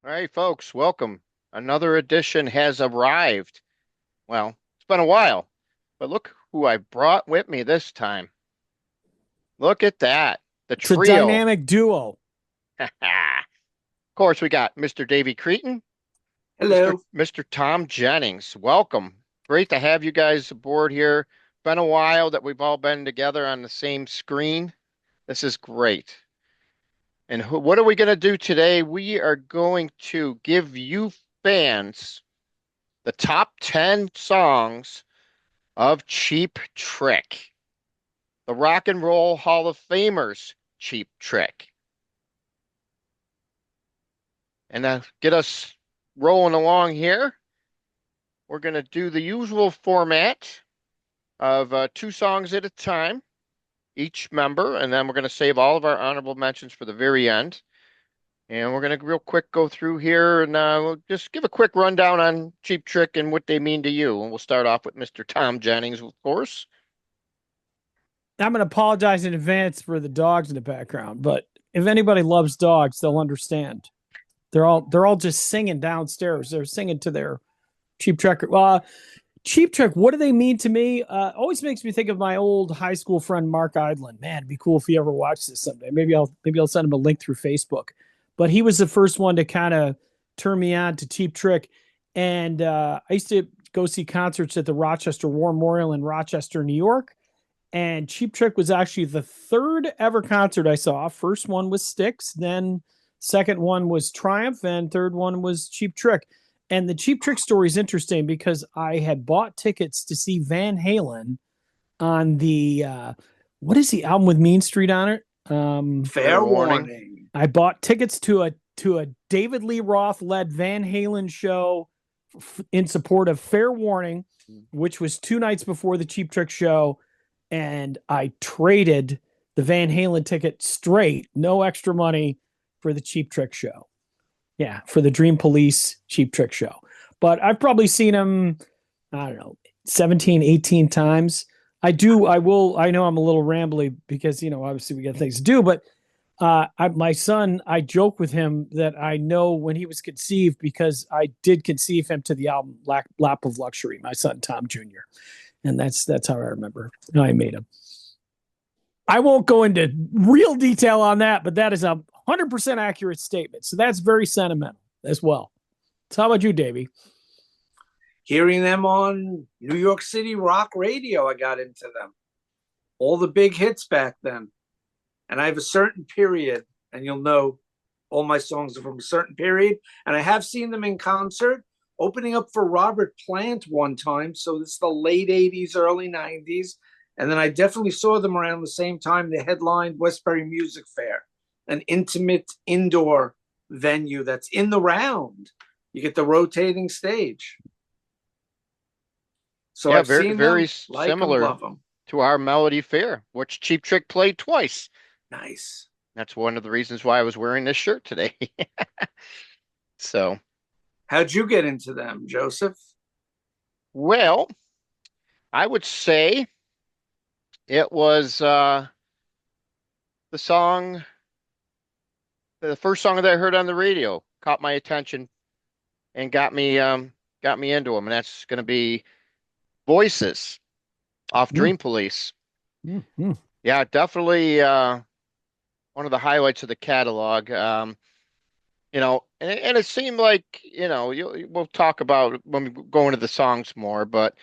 All right, folks, welcome. Another edition has arrived. Well, it's been a while, but look who I brought with me this time. Look at that. The It's a trio. dynamic duo. Of course, we got Mr. Davey Cretin, Mr. Hello. Mr. Thom Jennings. Welcome. Great to have you guys aboard here. Been a while that we've all been together on the same screen. This is great. And what are we going to do today? We are going to give you fans the top 10 songs of Cheap Trick, the Rock and Roll Hall of Famers Cheap Trick. And get us rolling along here, we're going to do the usual format of two songs at a time, each member, and then we're going to save all of our honorable mentions for the very end. And we're going to real quick go through here and we'll just give a quick rundown on Cheap Trick and what they mean to you. And we'll start off with Mr. Thom Jennings, of course. I'm going to apologize in advance for the dogs in the background, but if anybody loves dogs, they'll understand. They're all just singing downstairs. They're singing to their Cheap Trick. Cheap Trick. What do they mean to me? Always makes me think of my old high school friend Mark Idlin. Man, it'd be cool if he ever watched this someday. Maybe I'll send him a link through Facebook. But he was the first one to kind of turn me on to Cheap Trick, and I used to go see concerts at the Rochester War Memorial in Rochester, New York. And Cheap Trick was actually the third ever concert I saw. First one was Styx, then second one was Triumph, and third one was Cheap Trick. And the Cheap Trick story is interesting because I had bought tickets to see Van Halen on the what is the album with Mean Street on it? Fair warning. I bought tickets to a David Lee Roth led Van Halen show in support of Fair Warning, which was 2 nights before the Cheap Trick show, and I traded the Van Halen ticket straight, no extra money, for the Cheap Trick show. Yeah, for the Dream Police Cheap Trick show. But I've probably seen him, I don't know, 17, 18 times. I know I'm a little rambly because, obviously we got things to do, but my son, I joke with him that I know when he was conceived because I did conceive him to the album Lap of Luxury, my son, Thom Jr. And that's how I remember how I made him. I won't go into real detail on that, but that is a 100% accurate statement. So that's very sentimental as well. So how about you, Davey? Hearing them on New York City rock radio, I got into them. All the big hits back then. And I have a certain period, and you'll know all my songs are from a certain period. And I have seen them in concert, opening up for Robert Plant one time. So it's the late 80s, early 90s. And then I definitely saw them around the same time they headlined Westbury Music Fair, an intimate indoor venue that's in the round. You get the rotating stage. So Yeah, I've very, seen very them, like them, similar love them. to our Melody Fair, which Cheap Trick played twice. Nice. That's one of the reasons why I was wearing this shirt today. So, How'd you get into them, Joseph? well, I would say it was the song, the first song that I heard on the radio caught my attention and got me into them, and that's going to be Voices off Mm, Dream Police. mm. Yeah, definitely one of the highlights of the catalog. And it seemed like, we'll talk about when we go into the songs more, but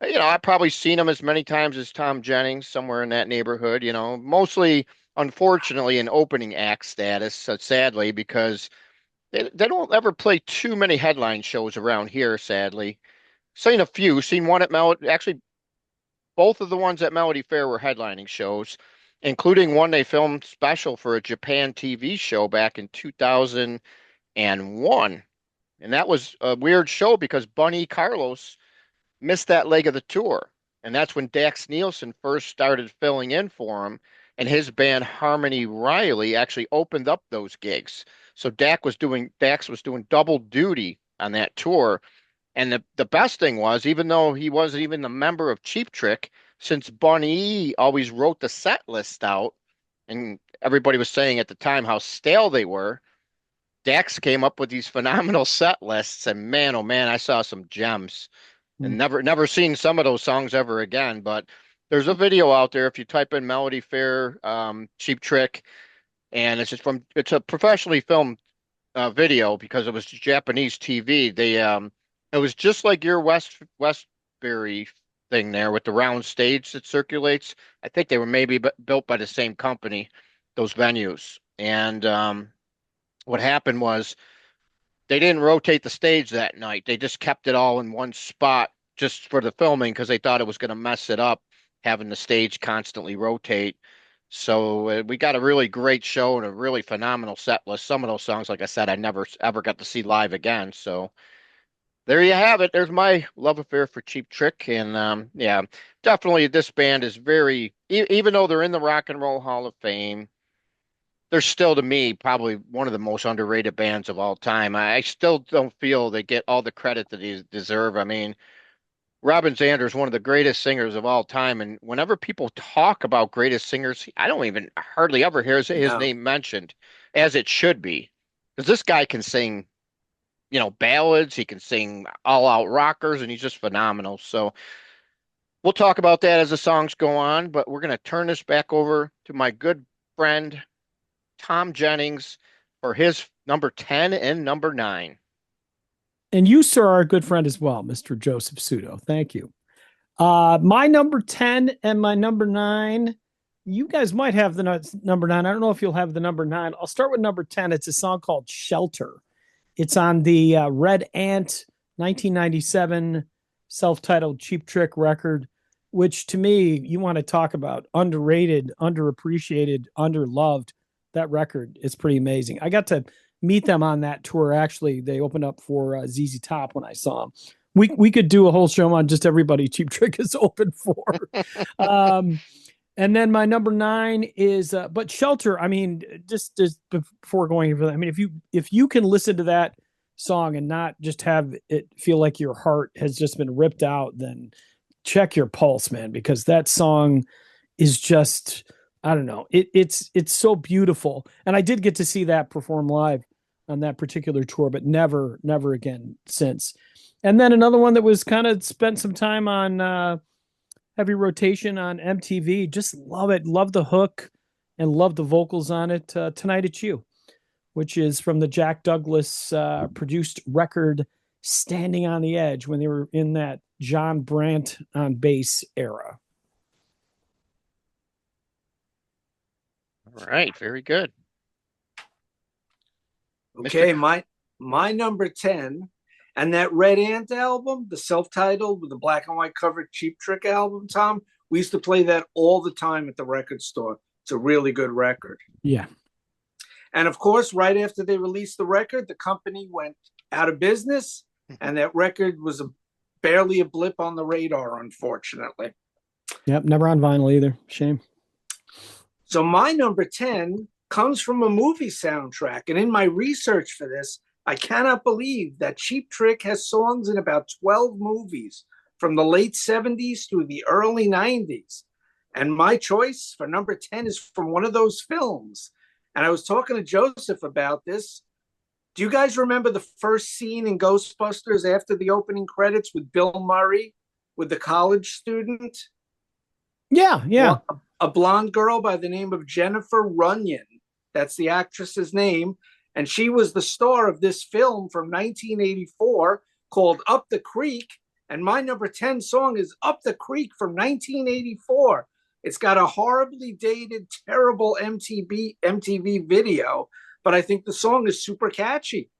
I've probably seen him as many times as Thom Jennings, somewhere in that neighborhood, mostly, unfortunately, in opening act status, sadly, because they don't ever play too many headline shows around here, sadly. Seen a few, seen one at Melody, actually, both of the ones at Melody Fair were headlining shows, including one they filmed special for a Japan TV show back in 2001. And that was a weird show because Bunny Carlos missed that leg of the tour. And that's when Dax Nielsen first started filling in for him. And his band Harmony Riley actually opened up those gigs. So Dax was doing double duty on that tour. And the best thing was, even though he wasn't even a member of Cheap Trick, since Bunny always wrote the set list out, and everybody was saying at the time how stale they were, Dax came up with these phenomenal set lists, and man, oh man, I saw some gems, and Mm. never seen some of those songs ever again. But there's a video out there if you type in Melody Fair, Cheap Trick, and it's a professionally filmed video because it was Japanese TV. It was just like your Westbury thing there with the round stage that circulates. I think they were maybe built by the same company, those venues. And what happened was they didn't rotate the stage that night. They just kept it all in one spot just for the filming because they thought it was going to mess it up having the stage constantly rotate. So we got a really great show and a really phenomenal set list. Some of those songs, like I said, I never ever got to see live again. So there you have it. There's my love affair for Cheap Trick, and yeah, definitely this band is even though they're in the Rock and Roll Hall of Fame, they're still to me probably one of the most underrated bands of all time. I still don't feel they get all the credit that they deserve. I mean, Robin Zander is one of the greatest singers of all time, and whenever people talk about greatest singers, I don't even hardly ever hear his No. name mentioned, as it should be, because this guy can sing, ballads, he can sing all out rockers, and he's just phenomenal. So we'll talk about that as the songs go on, but we're gonna turn this back over to my good friend Thom Jennings for his number 10 and number 9. And you, sir, are a good friend as well, Mr. Joseph Sudo. Thank you. My number 10 and my number 9. You guys might have the number 9. I don't know if you'll have the number 9. I'll start with number 10. It's a song called Shelter. It's on the Red Ant 1997 self-titled Cheap Trick record, which to me, you want to talk about underrated, underappreciated, underloved. That record is pretty amazing. I got to meet them on that tour. Actually, they opened up for ZZ Top when I saw them. We could do a whole show on just everybody Cheap Trick is open for. And then my number 9 is, but Shelter. I mean, just before going for that, I mean, if you can listen to that song and not just have it feel like your heart has just been ripped out, then check your pulse, man, because that song is just, I don't know, it's so beautiful. And I did get to see that perform live on that particular tour, but never again since. And then another one that was kind of spent some time on heavy rotation on MTV. Just love it. Love the hook and love the vocals on it. Tonight It's You, which is from the Jack Douglas produced record Standing on the Edge when they were in that John Brandt on bass era. All right, very good. Okay, Mr. my number 10, and that Red Ant album, the self-titled with the black and white cover Cheap Trick album, Tom, we used to play that all the time at the record store. It's a really good record. Yeah. And of course, right after they released the record, the company went out of business, and that record was barely a blip on the radar, unfortunately. Yep, never on vinyl either. Shame. So my number 10 comes from a movie soundtrack. And in my research for this, I cannot believe that Cheap Trick has songs in about 12 movies from the late 70s through the early 90s. And my choice for number 10 is from one of those films. And I was talking to Joseph about this. Do you guys remember the first scene in Ghostbusters after the opening credits with Bill Murray, with the college student? Yeah. Well, a blonde girl by the name of Jennifer Runyon. That's the actress's name. And she was the star of this film from 1984 called Up the Creek. And my number 10 song is Up the Creek from 1984. It's got a horribly dated, terrible MTV video, but I think the song is super catchy.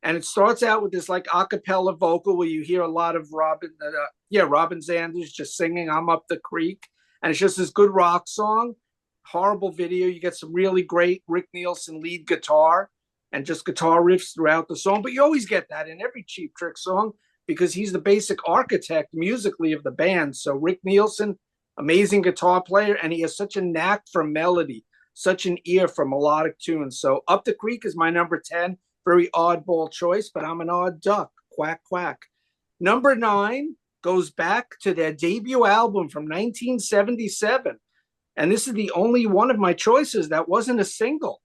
And it starts out with this like a cappella vocal where you hear a lot of Robin Zanders just singing I'm Up the Creek. And it's just this good rock song. Horrible video. You get some really great Rick Nielsen lead guitar and just guitar riffs throughout the song. But you always get that in every Cheap Trick song because he's the basic architect musically of the band. So Rick Nielsen, amazing guitar player, and he has such a knack for melody, such an ear for melodic tunes. So Up the Creek is my number 10. Very oddball choice, but I'm an odd duck. Quack, quack. Number 9 goes back to their debut album from 1977. And this is the only one of my choices that wasn't a single.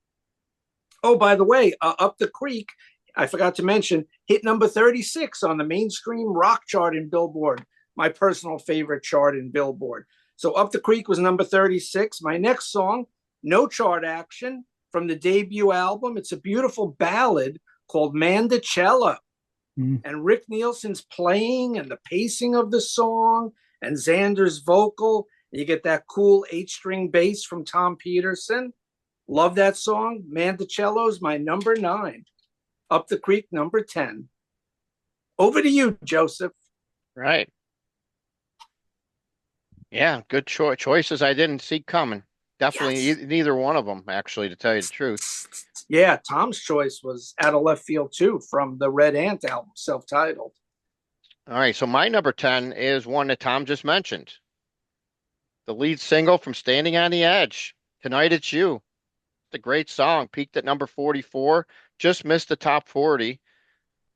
Oh, by the way, Up the Creek, I forgot to mention, hit number 36 on the mainstream rock chart in Billboard, my personal favorite chart in Billboard. So Up the Creek was number 36. My next song, no chart action from the debut album. It's a beautiful ballad called Mandocello. Mm. And Rick Nielsen's playing and the pacing of the song and Xander's vocal. You get that cool 8-string bass from Tom Peterson. Love that song. Mandocello's my number 9. Up the Creek, number 10. Over to you, Joseph. Right. Yeah, good choices I didn't see coming. Definitely Yes. neither one of them, actually, to tell you the truth. Yeah, Tom's choice was out of left field too from the Red Ant album, self-titled. All right, so my number 10 is one that Tom just mentioned. The lead single from Standing on the Edge, Tonight It's You. It's a great song, peaked at number 44, just missed the top 40.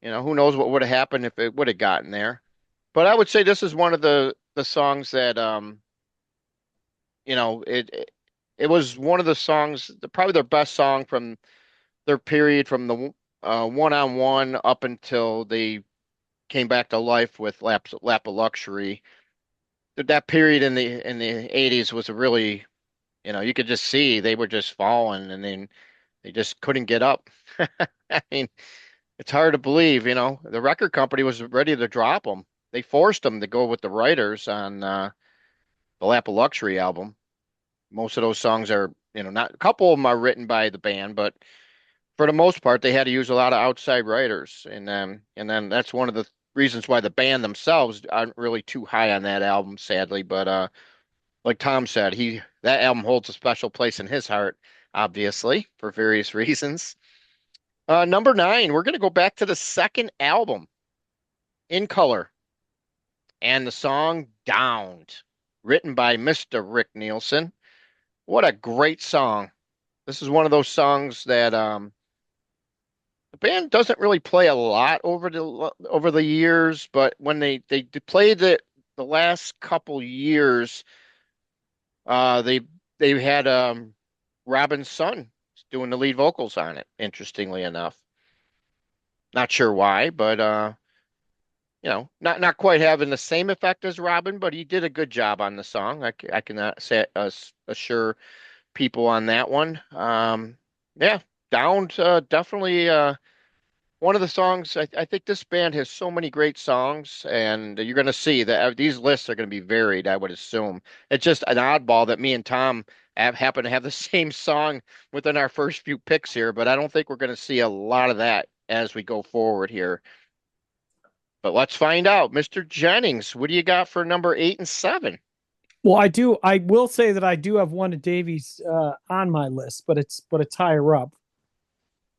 Who knows what would have happened if it would have gotten there. But I would say this is one of the songs that it was one of the songs, probably their best song from their period from the one-on-one up until they came back to life with Lap of Luxury. That period in the 80s was a really, you could just see they were just falling and then they just couldn't get up. I mean, it's hard to believe, the record company was ready to drop them. They forced them to go with the writers on the Lap of Luxury album. Most of those songs are, not a couple of them are written by the band, but for the most part, they had to use a lot of outside writers, and then that's one of the reasons why the band themselves aren't really too high on that album, sadly. But like Tom said, that album holds a special place in his heart, obviously, for various reasons. Number 9, we're gonna go back to the second album, In Color, and the song Downed, written by Mr. Rick Nielsen. What a great song! This is one of those songs that the band doesn't really play a lot over the years, but when they played it the last couple years, they had Robin's son doing the lead vocals on it. Interestingly enough, not sure why, but not quite having the same effect as Robin, but he did a good job on the song. I cannot say assure people on that one. Yeah, Downed definitely. One of the songs, I think this band has so many great songs, and you're going to see that these lists are going to be varied, I would assume. It's just an oddball that me and Tom happen to have the same song within our first few picks here, but I don't think we're going to see a lot of that as we go forward here. But let's find out. Mr. Jennings, what do you got for number 8 and 7? Well, I will say that I do have one of Davey's on my list, but it's higher up.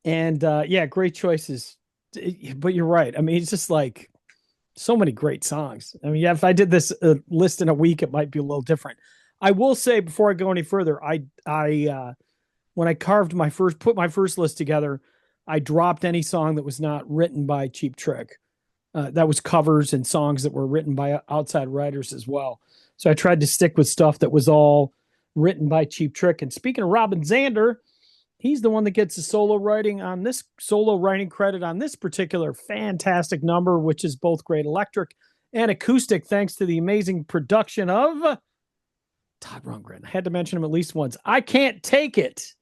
And yeah, great choices. But you're right. I mean, it's just like so many great songs. I mean, yeah, if I did this list in a week, it might be a little different. I will say before I go any further, I when I put my first list together, I dropped any song that was not written by Cheap Trick. That was covers and songs that were written by outside writers as well. So I tried to stick with stuff that was all written by Cheap Trick. And speaking of Robin Zander, he's the one that gets the solo writing credit on this particular fantastic number, which is both great electric and acoustic, thanks to the amazing production of Todd Rundgren. I had to mention him at least once. I Can't Take It.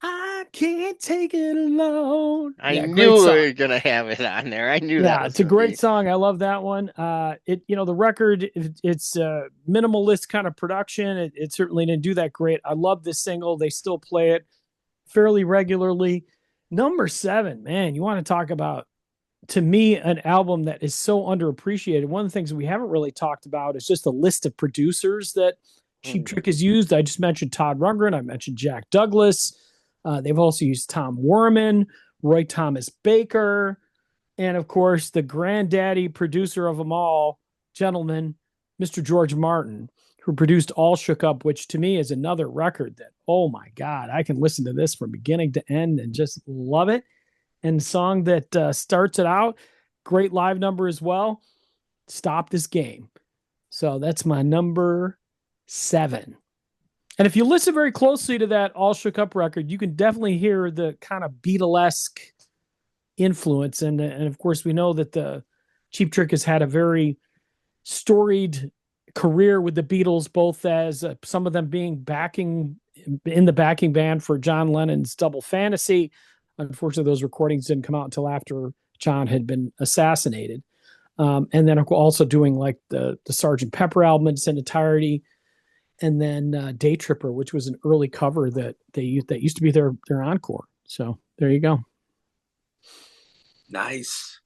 I can't take it alone. I knew we were gonna have it on there. I knew that. It's a great song. I love that one. The record, it's minimalist kind of production. It certainly didn't do that great. I love this single. They still play it fairly regularly. Number 7, man, you want to talk about, to me, an album that is so underappreciated. One of the things we haven't really talked about is just a list of producers that Cheap Trick has used. I just mentioned Todd Rundgren. I mentioned Jack Douglas. They've also used Tom Werman, Roy Thomas Baker, and of course, the granddaddy producer of them all, gentlemen, Mr. George Martin, who produced All Shook Up, which to me is another record that, oh my God, I can listen to this from beginning to end and just love it. And the song that starts it out, great live number as well, Stop This Game. So that's my number 7. And if you listen very closely to that All Shook Up record, you can definitely hear the kind of Beatlesque influence. And of course, we know that the Cheap Trick has had a very storied career with the Beatles, both as some of them being backing in the backing band for John Lennon's Double Fantasy. Unfortunately, those recordings didn't come out until after John had been assassinated. And then also doing like the Sgt. Pepper album in its entirety, and then Day Tripper, which was an early cover that used to be their encore. So there you go. Nice.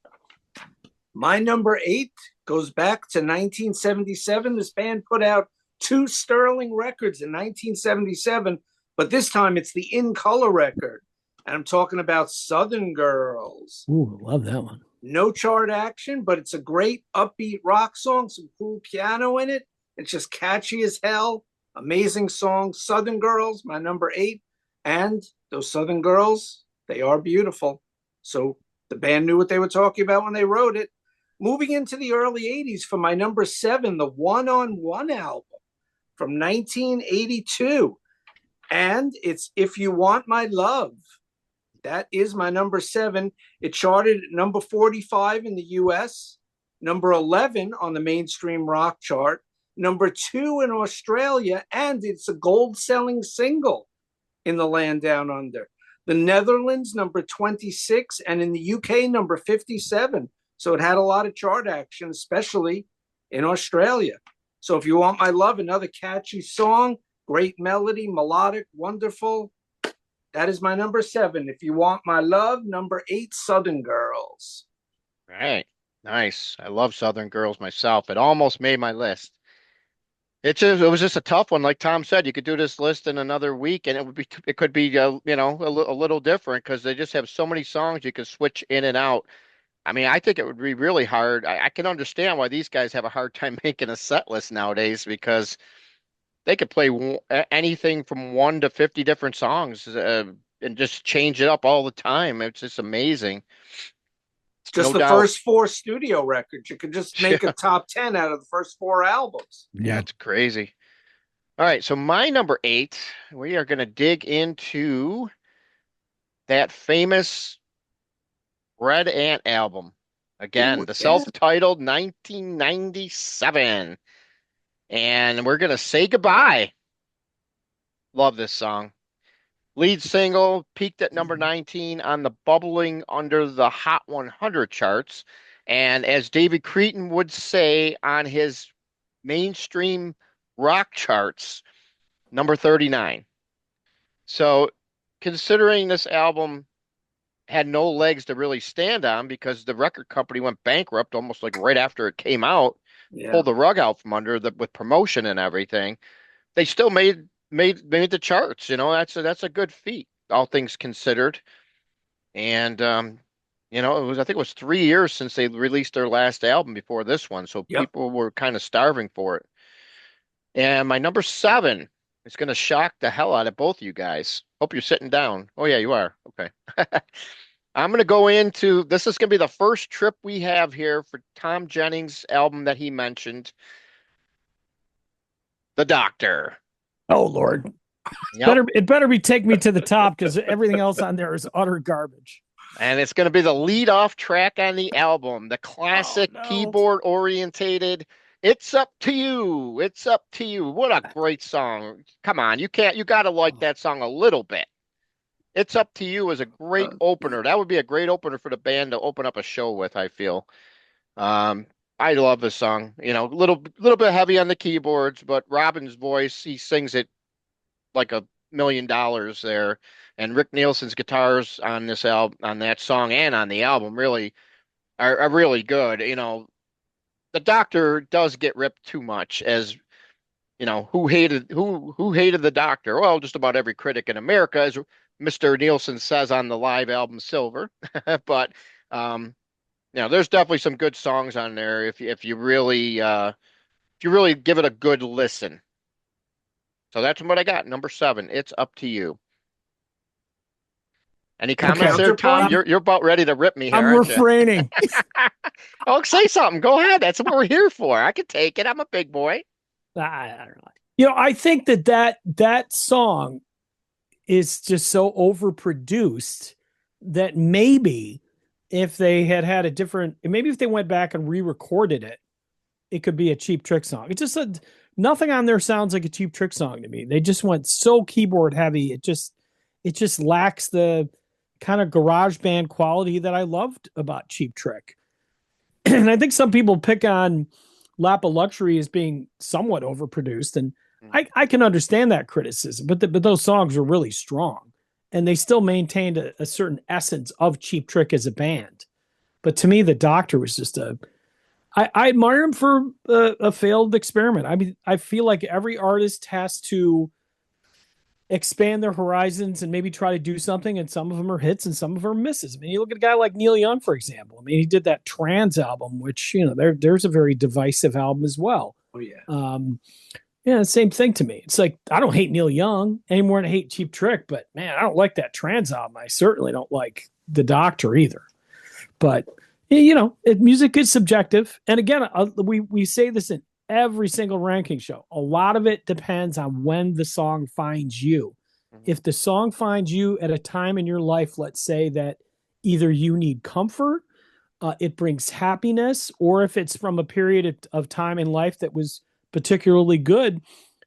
My number 8 goes back to 1977. This band put out 2 sterling records in 1977, but this time it's the In Color record. And I'm talking about Southern Girls. Ooh, love that one. No chart action, but it's a great upbeat rock song, some cool piano in it. It's just catchy as hell. Amazing song. Southern Girls, my number 8. And those Southern Girls, they are beautiful. So the band knew what they were talking about when they wrote it. Moving into the early 80s for my number 7, the One on One album from 1982. And it's If You Want My Love. That is my number 7. It charted at number 45 in the US, number 11 on the mainstream rock chart, number 2 in Australia, and it's a gold-selling single in the land down under. The Netherlands, number 26, and in the UK, number 57. So it had a lot of chart action, especially in Australia. So If You Want My Love, another catchy song, great melody, melodic, wonderful. That is my number 7. If You Want My Love, number 8, Southern Girls. Right. Nice. I love Southern Girls myself. It almost made my list. It was just a tough one. Like Tom said, you could do this list in another week and it could be, a little different because they just have so many songs you can switch in and out. I mean, I think it would be really hard. I can understand why these guys have a hard time making a set list nowadays because they could play anything from 1 to 50 different songs and just change it up all the time. It's just amazing. Just No the doubt. first 4 studio records. You could just make a top 10 out of the first 4 albums. Yeah, it's crazy. All right, so my number 8, we are going to dig into that famous Red Ant album. Again, Ooh, the yeah. self-titled 1997. And we're going to say goodbye. Love this song. Lead single peaked at number 19 on the bubbling under the Hot 100 charts. And as David Cretin would say on his mainstream rock charts, number 39. So considering this album had no legs to really stand on because the record company went bankrupt almost like right after it came out, pulled the rug out from under with promotion and everything. They still made the charts. That's a good feat, all things considered. And I think it was 3 years since they released their last album before this one, so people were kind of starving for it. And my number 7 is going to shock the hell out of both of you guys. Hope you're sitting down. Oh yeah, you are. Okay. I'm going to go into this is going to be the first trip we have here for Thom Jennings' album that he mentioned, The Doctor. Oh Lord. It better be Take Me to the Top because everything else on there is utter garbage. And it's going to be the lead-off track on the album, the classic keyboard orientated It's Up to You. It's Up to You. What a great song. Come on, you got to like that song a little bit. It's Up to You is a great opener. That would be a great opener for the band to open up a show with, I feel. I love this song. Little bit heavy on the keyboards, but Robin's voice, he sings it like $1 million there. And Rick Nielsen's guitars on this album, on that song and on the album really are really good. The Doctor does get ripped too much as who hated the Doctor? Well, just about every critic in America, as Mr. Nielsen says on the live album Silver. But there's definitely some good songs on there if you really give it a good listen. So that's what I got. Number 7. It's Up to You. Any comments there, Tom? You're about ready to rip me here. I'm refraining. Oh, say something. Go ahead. That's what we're here for. I can take it. I'm a big boy. I don't know. I think that song is just so overproduced that maybe if they had a different, maybe if they went back and re-recorded it, it could be a Cheap Trick song. It's just nothing on there sounds like a Cheap Trick song to me. They just went so keyboard heavy. It just lacks the kind of garage band quality that I loved about Cheap Trick. And I think some people pick on Lap of Luxury as being somewhat overproduced, and I can understand that criticism, but those songs are really strong, and they still maintained a certain essence of Cheap Trick as a band. But to me, the Doctor was just I admire him for a failed experiment. I mean, I feel like every artist has to expand their horizons and maybe try to do something, and some of them are hits and some of them are misses. I mean, you look at a guy like Neil Young, for example. I mean, he did that Trans album, which there's a very divisive album as well. Oh yeah. Yeah, same thing to me. It's like I don't hate Neil Young any more than I hate Cheap Trick, but man, I don't like that Trans album. I certainly don't like The Doctor either. But music is subjective, and again, we say this in every single ranking show. A lot of it depends on when the song finds you. If the song finds you at a time in your life, let's say that either you need comfort, it brings happiness, or if it's from a period of time in life that was particularly good,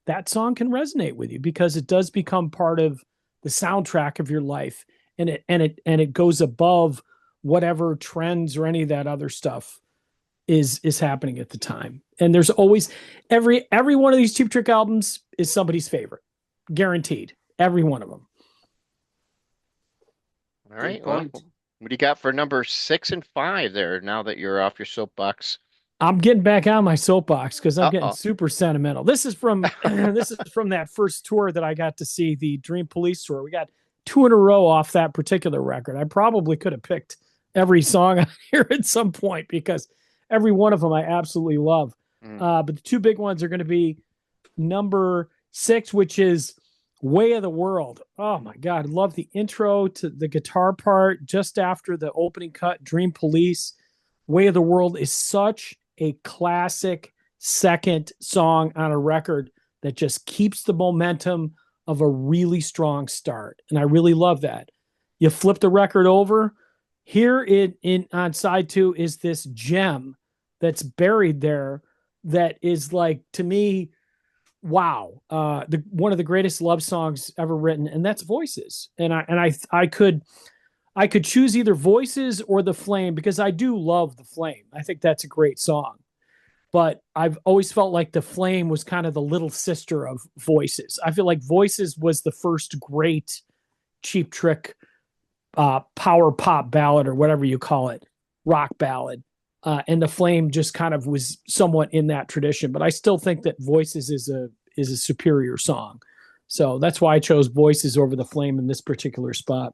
that song can resonate with you because it does become part of the soundtrack of your life, and it goes above whatever trends or any of that other stuff is happening at the time. And there's always every one of these Cheap Trick albums is somebody's favorite, guaranteed. Every one of them. All right. Well, what do you got for number 6 and 5 there? Now that you're off your soapbox, I'm getting back on my soapbox because I'm getting super sentimental. This is from that first tour that I got to see, the Dream Police tour. We got 2 in a row off that particular record. I probably could have picked every song on here at some point because every one of them I absolutely love. But the 2 big ones are going to be number 6, which is Way of the World. Oh my God. I love the intro to the guitar part just after the opening cut, Dream Police. Way of the World is such a classic second song on a record that just keeps the momentum of a really strong start. And I really love that. You flip the record over. Here in on side 2 is this gem that's buried there that is, like, to me, wow, one of the greatest love songs ever written, and that's Voices. And I could choose either Voices or The Flame because I do love The Flame. I think that's a great song. But I've always felt like The Flame was kind of the little sister of Voices. I feel like Voices was the first great Cheap Trick power pop ballad or whatever you call it, rock ballad. And The Flame just kind of was somewhat in that tradition, but I still think that Voices is a superior song. So that's why I chose Voices over The Flame in this particular spot.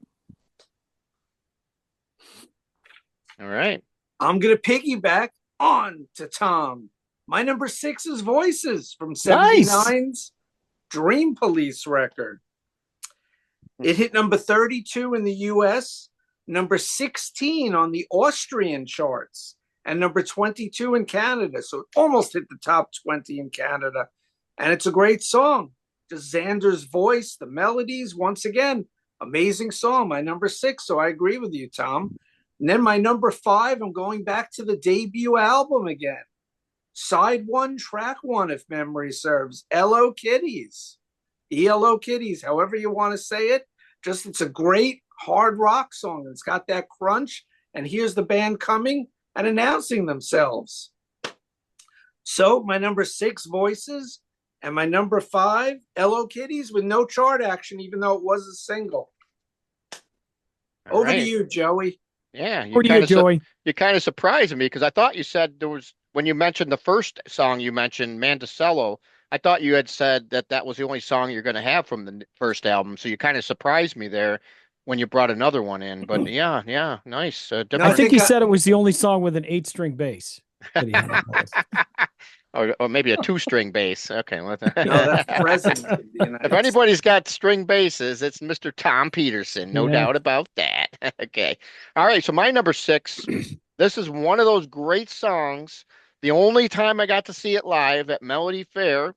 all right. I'm going to piggyback on to Thom. My number 6 is Voices from 79's Dream Police record. It hit number 32 in the US, number 16 on the Austrian charts, and number 22 in Canada. So it almost hit the top 20 in Canada. And it's a great song. Just Xander's voice, the melodies, once again, amazing song. My number 6, so I agree with you, Thom. And then my number 5, I'm going back to the debut album again. Side 1, track 1, if memory serves. Elo Kitties. ELO Kitties, however you want to say it. Just, it's a great hard rock song. It's got that crunch. And here's the band coming and announcing themselves. So my number 6, Voices. And my number 5, Elo Kitties, with no chart action, even though it was a single. Over to you, Joey. Yeah, Joey? You kind of surprised me because I thought you said there was, when you mentioned the first song you mentioned, Manticello, I thought you had said that was the only song you're going to have from the first album. So you kind of surprised me there when you brought another one in. But yeah, nice. I think he said it was the only song with an 8-string bass. That he had on the list. Or maybe a 2-string bass. Okay. No, that's present. If anybody's got string basses, it's Mr. Thom Peterson. No doubt about that. Okay. All right. So my number 6, this is one of those great songs. The only time I got to see it live at Melody Fair,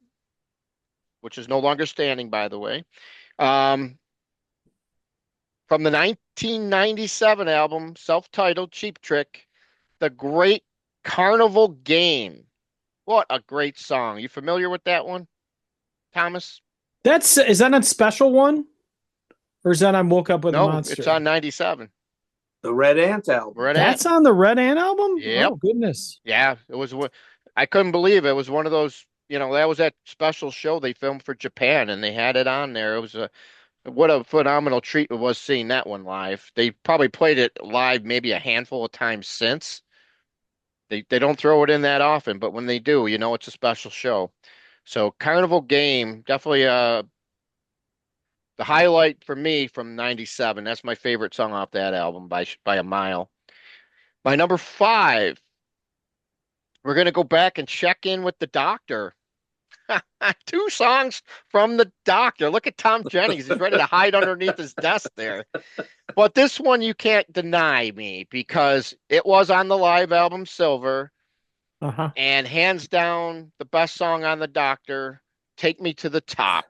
which is no longer standing, by the way. Um, from the 1997 album, self-titled Cheap Trick, The Great Carnival Game. What a great song. You familiar with that one, Thomas? Is that a special one? Or is that on Woke Up with a No, it's on Monster? 97. The Red Ant album. Red Ant. That's on the Red Ant album? Yep. Oh, goodness. Yeah, it was. I couldn't believe it. It was one of those. That was that special show they filmed for Japan, and they had it on there. It was what a phenomenal treat it was seeing that one live. They probably played it live maybe a handful of times since. They don't throw it in that often, but when they do, it's a special show. So Carnival Game, definitely the highlight for me from 97. That's my favorite song off that album by a mile. My number five, we're gonna go back and check in with the Doctor. Two songs from the Doctor. Look at Thom Jennings. He's ready to hide underneath his desk there. But this one you can't deny me because it was on the live album Silver. Uh-huh. And hands down, the best song on the Doctor, Take Me to the Top.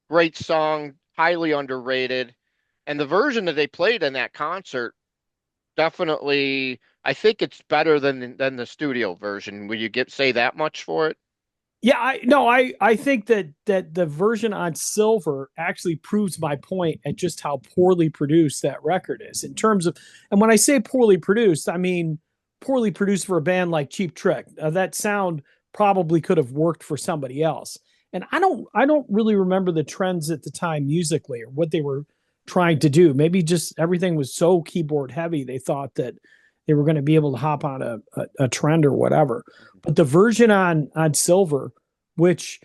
Great song, highly underrated. And the version that they played in that concert, definitely, I think it's better than the studio version. Would you say that much for it? Yeah, I think that the version on Silver actually proves my point at just how poorly produced that record is in terms of, and when I say poorly produced, I mean poorly produced for a band like Cheap Trick. That sound probably could have worked for somebody else. And I don't really remember the trends at the time musically or what they were trying to do. Maybe just everything was so keyboard heavy they thought that they were going to be able to hop on a trend or whatever. But the version on Silver, which,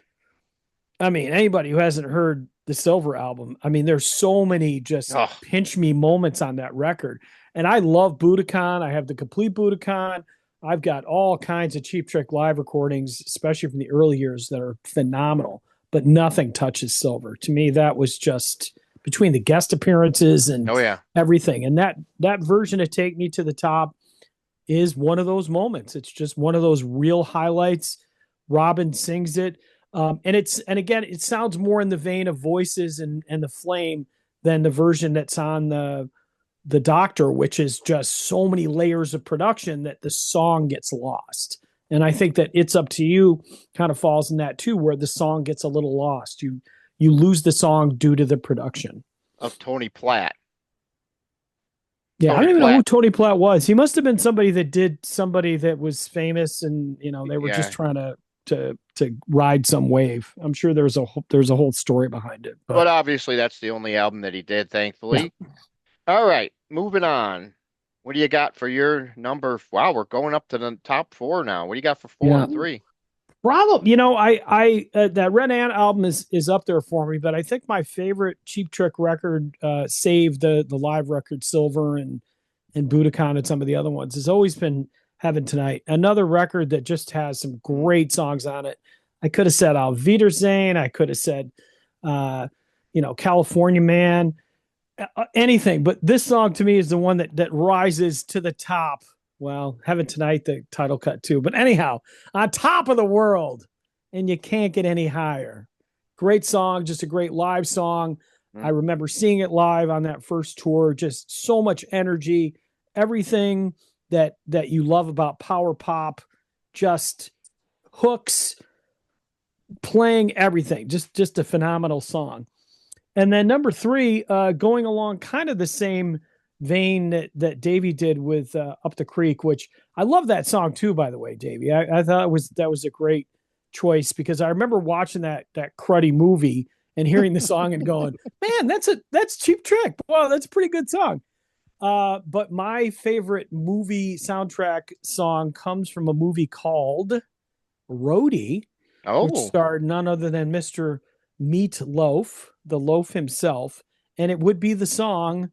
I mean, anybody who hasn't heard the Silver album, I mean, there's so many just pinch me moments on that record. And I love Budokan. I have the complete Budokan. I've got all kinds of Cheap Trick live recordings, especially from the early years, that are phenomenal, but nothing touches Silver. To me, that was just between the guest appearances and everything. And that version of Take Me to the Top is one of those moments. It's just one of those real highlights. Robin sings it. And again, it sounds more in the vein of Voices and the Flame than the version that's on the Doctor, which is just so many layers of production that the song gets lost. And I think that It's Up to You kind of falls in that too, where the song gets a little lost. You lose the song due to the production of Tony Platt. Yeah, I don't even know who Tony Platt was. He must have been somebody that was famous, and they were just trying to ride some wave. I'm sure there's a whole story behind it. But obviously, that's the only album that he did. Thankfully. Yeah. All right, moving on. What do you got for your number? Wow, we're going up to the top four now. What do you got for four and three? Probably, I that Red Ant album is up there for me, but I think my favorite Cheap Trick record, save the live record Silver and Budokan and some of the other ones, has always been Heaven Tonight. Another record that just has some great songs on it. I could have said Auf Wiedersehen. I could have said, California Man, anything. But this song to me is the one that rises to the top. Well, Heaven Tonight, the title cut too. But anyhow, On Top of the World, and you can't get any higher. Great song, just a great live song. I remember seeing it live on that first tour. Just so much energy, everything that you love about power pop, just hooks, playing everything. Just a phenomenal song. And then number three, going along kind of the same vein that Davey did with Up the Creek, which I love that song too, by the way, Davey. I thought that was a great choice because I remember watching that cruddy movie and hearing the song and going, man, that's Cheap Trick. Wow, that's a pretty good song. But my favorite movie soundtrack song comes from a movie called Roadie, which starred none other than Mr. Meat Loaf, the loaf himself, and it would be the song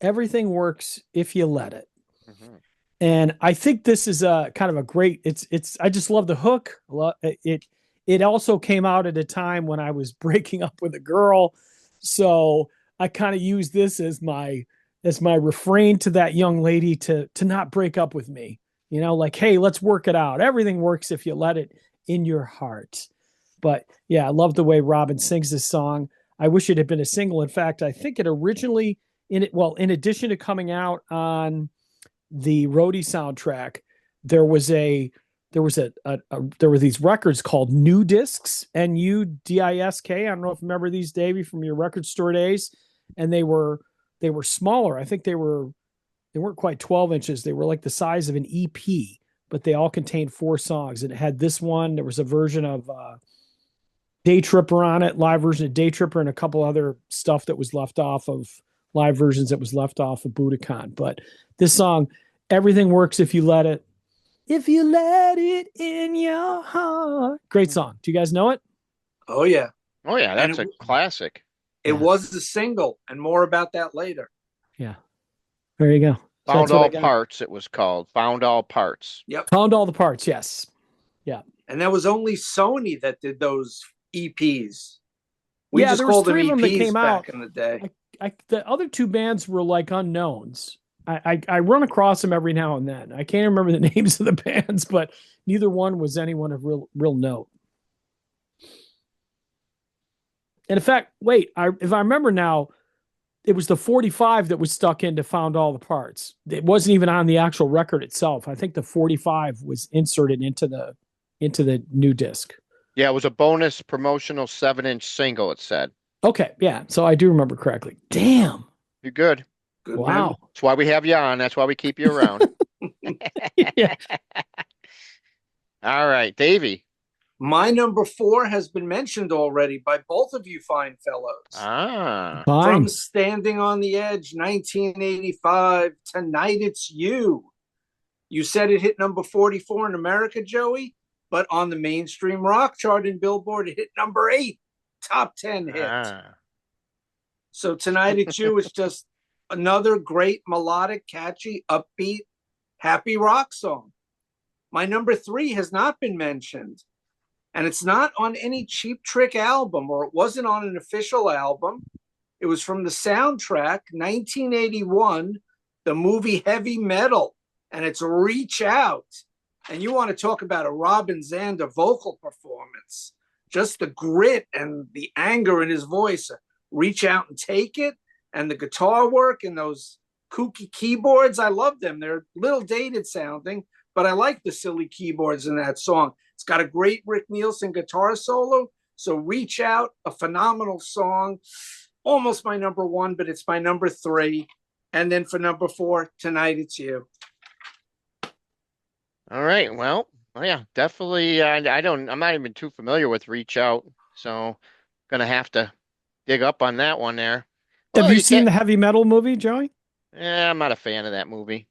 Everything Works If You Let It. Mm-hmm. And I think this is a kind of a great, I just love the hook. It also came out at a time when I was breaking up with a girl. So I kind of use this as my refrain to that young lady to not break up with me, like, hey, let's work it out. Everything works if you let it in your heart. But yeah, I love the way Robin sings this song. I wish it had been a single. In fact, I think it originally in addition to coming out on the Roadie soundtrack, there was a there were these records called new discs, NUDISK. I don't know if you remember these, Davey, from your record store days, and they were smaller. I think they weren't quite 12 inches. They were like the size of an EP, but they all contained 4 songs. And it had this one. There was a version of Day Tripper on it, live version of Day Tripper, and a couple other stuff that was left off of live versions that was left off of Budokan. But this song, everything works if you let it. If you let it in your heart. Great song. Do you guys know it? Oh yeah. Oh yeah, that's a classic. It was a single, and more about that later. Yeah. There you go. Found All Parts, it was called. Found All Parts. Yep. Found All the Parts, yes. Yeah. And that was only Sony that did those EPs. We just called them EPs that came back out in the day. The other 2 bands were like unknowns. I run across them every now and then. I can't remember the names of the bands, but neither one was anyone of real note. And in fact, wait, if I remember now, it was the 45 that was stuck into Found All the Parts. It wasn't even on the actual record itself. I think the 45 was inserted into the new disc. Yeah, it was a bonus promotional 7-inch single, it said. Okay, yeah. So I do remember correctly. Damn. You're good. Good wow. Man. That's why we have you on. That's why we keep you around. Yeah. All right, Davey. My number 4 has been mentioned already by both of you fine fellows. From Standing on the Edge, 1985, Tonight It's You. You said it hit number 44 in America, Joey, but on the mainstream rock chart in Billboard, it hit number 8, top 10 hit. So Tonight It's You is just another great melodic, catchy, upbeat, happy rock song. My number 3 has not been mentioned. And it's not on any Cheap Trick album, or it wasn't on an official album. It was from the soundtrack, 1981, the movie Heavy Metal, and it's Reach Out. And you want to talk about a Robin Zander vocal performance. Just the grit and the anger in his voice. Reach out and take it. And the guitar work and those kooky keyboards, I love them. They're a little dated sounding, but I like the silly keyboards in that song. It's got a great Rick Nielsen guitar solo. So Reach Out, a phenomenal song. Almost my number 1, but it's my number 3. And then for number 4, Tonight It's You. All right. Well, yeah, definitely. I'm not even too familiar with Reach Out. So going to have to dig up on that one there. Have you seen the Heavy Metal movie, Joey? Yeah, I'm not a fan of that movie.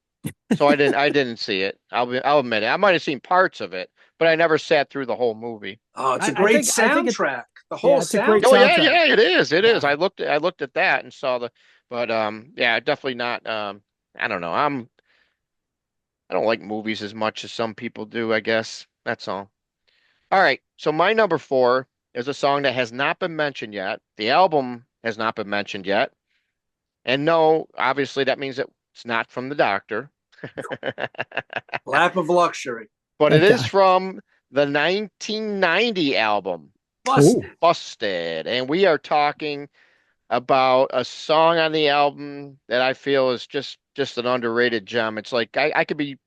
So I didn't see it. I'll admit it. I might have seen parts of it, but I never sat through the whole movie. Oh, it's a great soundtrack. The whole soundtrack. Oh yeah, it is. It is. I looked at that and saw but yeah, definitely not. I don't know. I don't like movies as much as some people do, I guess. That's all. All right. So my number 4 is a song that has not been mentioned yet. The album has not been mentioned yet. And no, obviously that means that it's not from the Doctor. Lap of Luxury. But it is from the 1990 album, Busted. And we are talking about a song on the album that I feel is just an underrated gem. It's like I could be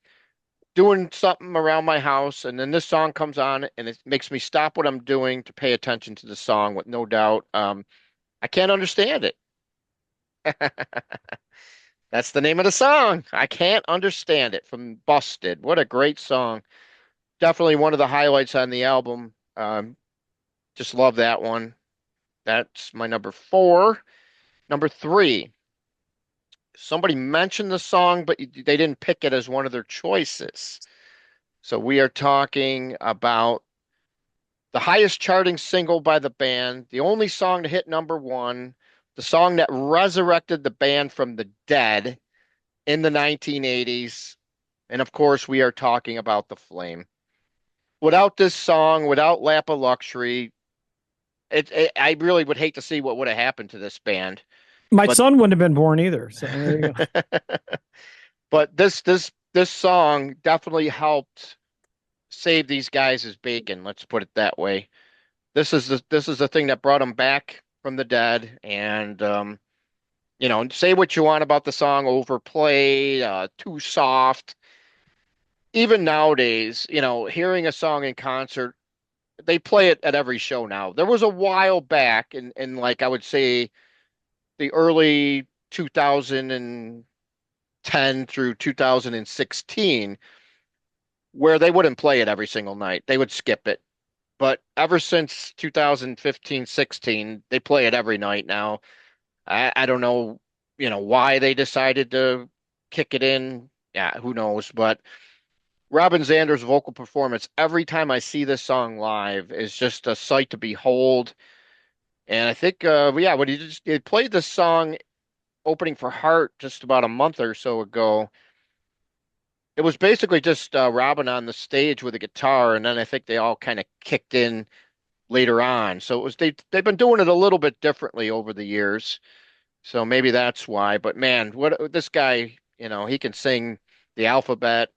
doing something around my house, and then this song comes on, and it makes me stop what I'm doing to pay attention to the song with no doubt. I can't understand it. That's the name of the song. I Can't Understand It from Busted. What a great song. Definitely one of the highlights on the album. Just love that one. That's my number 4. Number 3. Somebody mentioned the song, but they didn't pick it as one of their choices. So we are talking about the highest charting single by the band, the only song to hit number 1, the song that resurrected the band from the dead in the 1980s. And of course, we are talking about The Flame. Without this song, without Lap of Luxury, I really would hate to see what would have happened to this band. My son wouldn't have been born either. So there you go. But this song definitely helped save these guys as bacon. Let's put it that way. this is the thing that brought him back from the dead. And say what you want about the song, overplayed, too soft. Even nowadays, hearing a song in concert, they play it at every show now. There was a while back in like I would say the early 2010 through 2016 where they wouldn't play it every single night. They would skip it. But ever since 2015, 16, they play it every night now. I don't know, why they decided to kick it in. Yeah, who knows? But Robin Zander's vocal performance every time I see this song live is just a sight to behold. And I think, yeah, when he played this song opening for Heart just about a month or so ago, it was basically just Robin on the stage with a guitar, and then I think they all kind of kicked in later on. So it was they've been doing it a little bit differently over the years. So maybe that's why. But man, what this guy, he can sing the alphabet.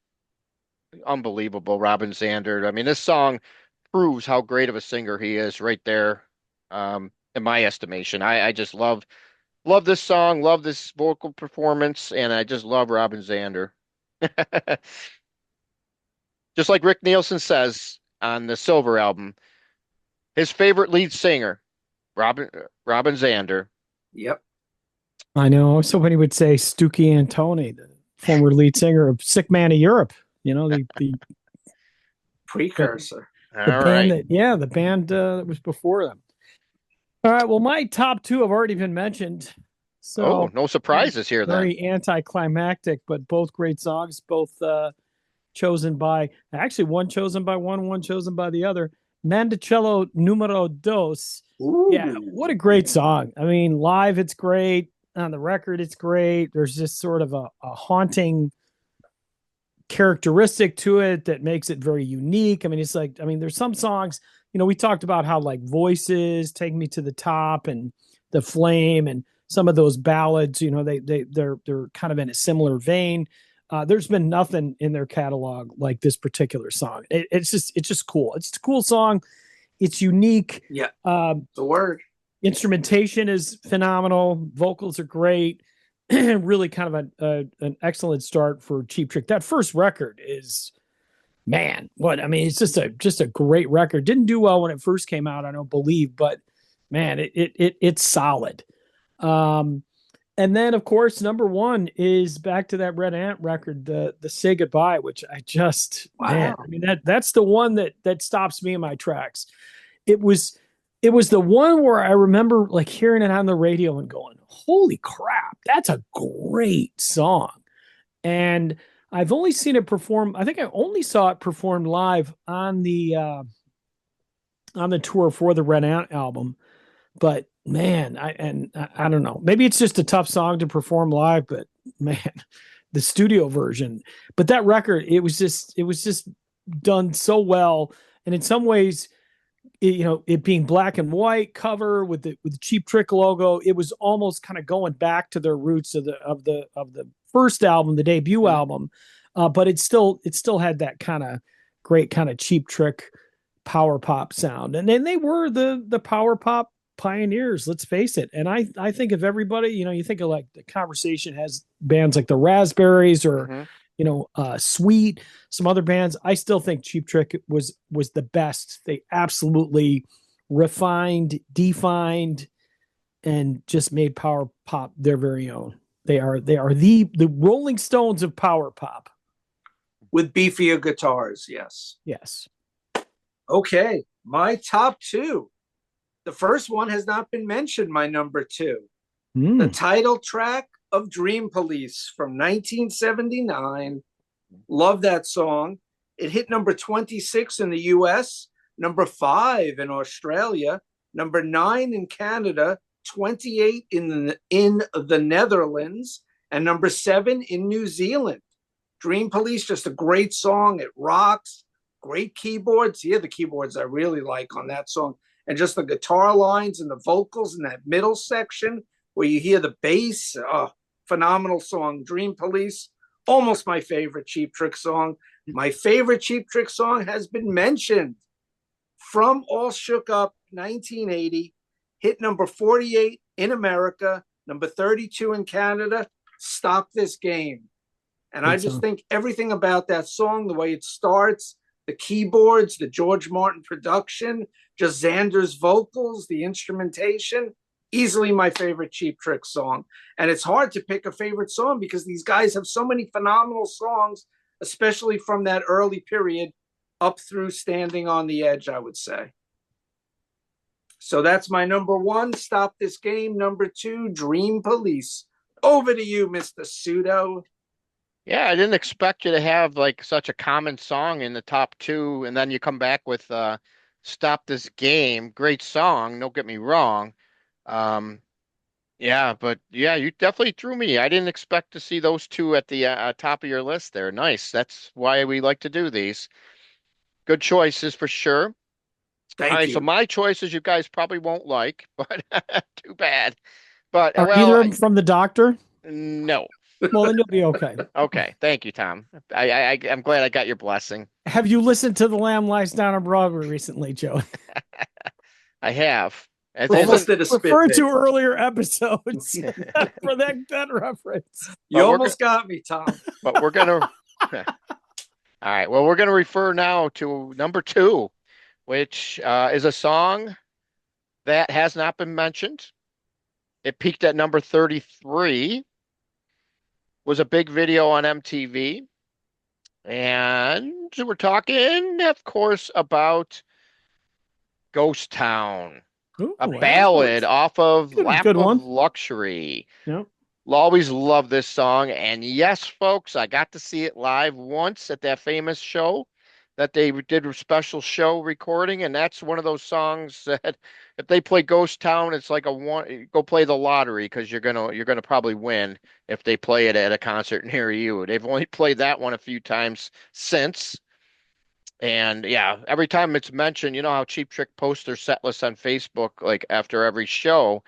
Unbelievable, Robin Zander. I mean, this song proves how great of a singer he is right there. In my estimation, I just love this song, love this vocal performance, and I just love Robin Zander. Just like Rick Nielsen says on the Silver album, his favorite lead singer, Robin Robin Zander. Yep. I know. So when he would say Stooky Antoni, the former lead singer of Sick Man of Europe, the Precursor. the All band right. the band that was before them. All right. Well, my top two have already been mentioned. Oh, So no surprises here then. very anticlimactic, but both great songs, both chosen by actually one chosen by one chosen by the other. Mandicello Numero Dos. Yeah, Ooh. what a great song. I mean, live it's great. On the record, it's great. There's just sort of a haunting characteristic to it that makes it very unique. I mean, there's some songs, we talked about how like Voices, Take Me to the Top, and The Flame, and some of those ballads, they're kind of in a similar vein. There's been nothing in their catalog like this particular song. It's just cool. It's a cool song. It's unique. Yeah. The word. Instrumentation is phenomenal. Vocals are great. Really kind of an excellent start for Cheap Trick. That first record is, man, it's just a great record. Didn't do well when it first came out, I don't believe, but man, it's solid. And then of course number one is back to that Red Ant record, the Say Goodbye, which I just, Wow. man, I mean that's the one that stops me in my tracks. It was the one where I remember like hearing it on the radio and going, holy crap, that's a great song. And I've only seen it perform. I think I only saw it performed live on the tour for the Red Ant album. But man, I don't know. Maybe it's just a tough song to perform live, but man, the studio version. But that record, it was just done so well. And in some ways, it being black and white cover with the Cheap Trick logo, it was almost kind of going back to their roots of the first album, the debut album. But it still had that kind of great kind of Cheap Trick power pop sound. And then they were the power pop pioneers, let's face it. And I think of everybody, you think of like The Conversation has bands like the Raspberries or Sweet, some other bands. I still think Cheap Trick was the best. They absolutely refined, defined, and just made power pop their very own. They are the Rolling Stones of power pop. With beefier guitars, yes. Yes. Okay, my top two. The first one has not been mentioned, my number two. The title track of Dream Police from 1979. Love that song. It hit number 26 in the US, number 5 in Australia, number 9 in Canada, 28 in the Netherlands, and number 7 in New Zealand. Dream Police, just a great song. It rocks. Great keyboards. Here, the keyboards I really like on that song. And just the guitar lines and the vocals in that middle section where you hear the bass. Phenomenal song. Dream Police, almost my favorite Cheap Trick song. My favorite Cheap Trick song has been mentioned. from All Shook Up 1980, hit number 48 in America, number 32 in Canada, Stop This Game. And I just think everything about that song, the way it starts, the keyboards, the George Martin production, just Xander's vocals, the instrumentation, easily my favorite Cheap Trick song. And it's hard to pick a favorite song because these guys have so many phenomenal songs, especially from that early period up through Standing on the Edge, I would say. So that's my number one, Stop This Game. Number two, Dream Police. Over to you, Mr. Pseudo. Yeah, I didn't expect you to have like such a common song in the top two, and then you come back with Stop This Game. Great song, don't get me wrong. Um, yeah, but yeah, you definitely threw me. I didn't expect to see those two at the top of your list there. Nice. That's why we like to do these. Good choices for sure. All Thank right, so you. my choices you guys probably won't like, but too bad. But Are well, either of them from the doctor? no. Well, then you'll be okay. Okay, thank you, Tom. I'm glad I got your blessing. Have you listened to The Lamb Lies Down on Broadway recently, Joe? I have. It Almost isn't. did a spit Referred take. to earlier episodes for that reference. You almost got me, Tom. But we're gonna. All right. Well, we're gonna refer now to number two, which is a song that has not been mentioned. It peaked at number 33. Was a big video on MTV, and we're talking, of course, about Ghost Town, Ooh, a ballad off of Lap good of one. Luxury. Yep. Always love this song. And yes, folks, I got to see it live once at that famous show that they did a special show recording. And that's one of those songs that if they play Ghost Town, it's like a one, go play the lottery because you're gonna probably win if they play it at a concert near you. They've only played that one a few times since. And yeah, every time it's mentioned, you know how Cheap Trick posts their set list on Facebook like after every show.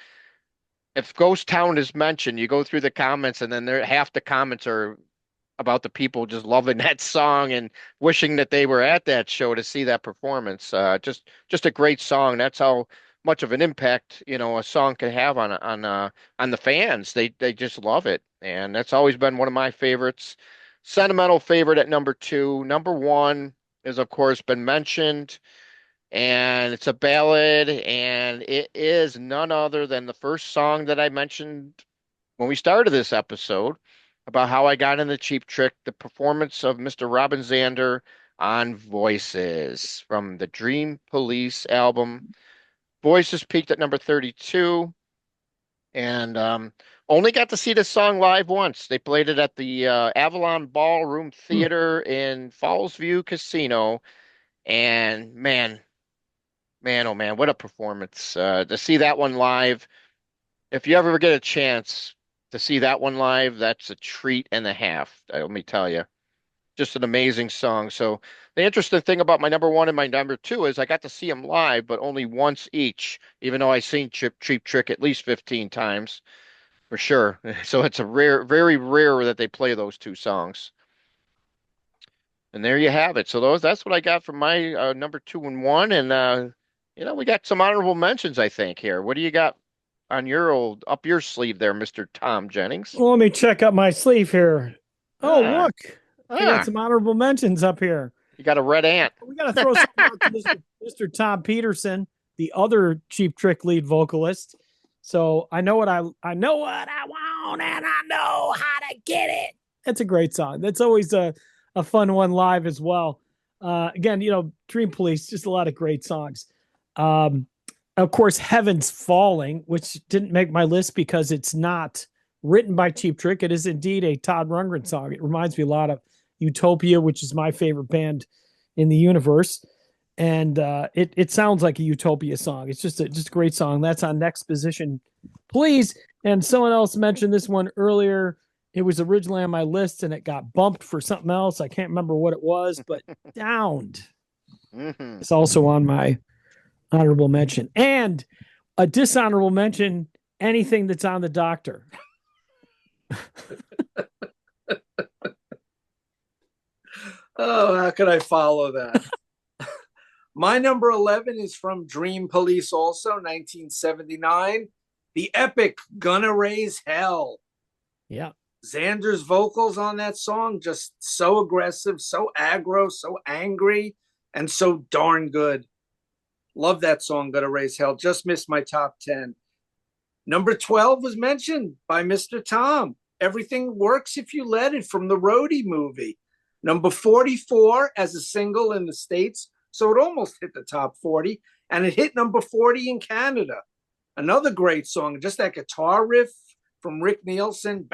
If Ghost Town is mentioned, you go through the comments, and then there half the comments are about the people just loving that song and wishing that they were at that show to see that performance. Just a great song. That's how much of an impact a song can have on the fans. They just love it, and that's always been one of my favorites. Sentimental favorite at number two. Number one is of course been mentioned, and it's a ballad, and it is none other than the first song that I mentioned when we started this episode about how I got in the Cheap Trick, the performance of Mr. Robin Zander on Voices from the Dream Police album. Voices peaked at number 32, and only got to see this song live once. They played it at the Avalon Ballroom Theater in Fallsview Casino, and man, oh man, what a performance. To see that one live, if you ever get a chance to see that one live, that's a treat and a half, let me tell you. Just an amazing song. So the interesting thing about my number one and my number two is I got to see them live, but only once each, even though I've seen Cheap Trick at least 15 times for sure. So it's a very rare that they play those two songs. And there you have it. So that's what I got from my number two and one. And we got some honorable mentions, I think, here. What do you got on your up your sleeve there, Mr. Thom Jennings? Well, let me check up my sleeve here. Oh, look. We got Ah, some honorable mentions up here. you got a red ant. We got to throw something out to Mr. Tom Peterson, the other Cheap Trick lead vocalist. So I know what I want, and I know how to get it. That's a great song. That's always a fun one live as well. Again, Dream Police, just a lot of great songs. Of course, Heaven's Falling, which didn't make my list because it's not written by Cheap Trick. It is indeed a Todd Rundgren song. It reminds me a lot of Utopia, which is my favorite band in the universe. And it sounds like a Utopia song. It's just a great song. That's on Next Position, Please. And someone else mentioned this one earlier. It was originally on my list, and it got bumped for something else. I can't remember what it was, but Downed. Mm-hmm. It's also on my honorable mention. And a dishonorable mention, anything that's on the Doctor. Oh, how could I follow that? My number 11 is from Dream Police, also 1979. The epic Gonna Raise Hell. Yeah. Xander's vocals on that song, just so aggressive, so aggro, so angry, and so darn good. Love that song, Gonna Raise Hell. Just missed my top 10. Number 12 was mentioned by Mr. Thom. Everything Works If You Let It, from the Roadie movie. Number 44 as a single in the States, so it almost hit the top 40, and it hit number 40 in Canada. Another great song, just that guitar riff from Rick Nielsen.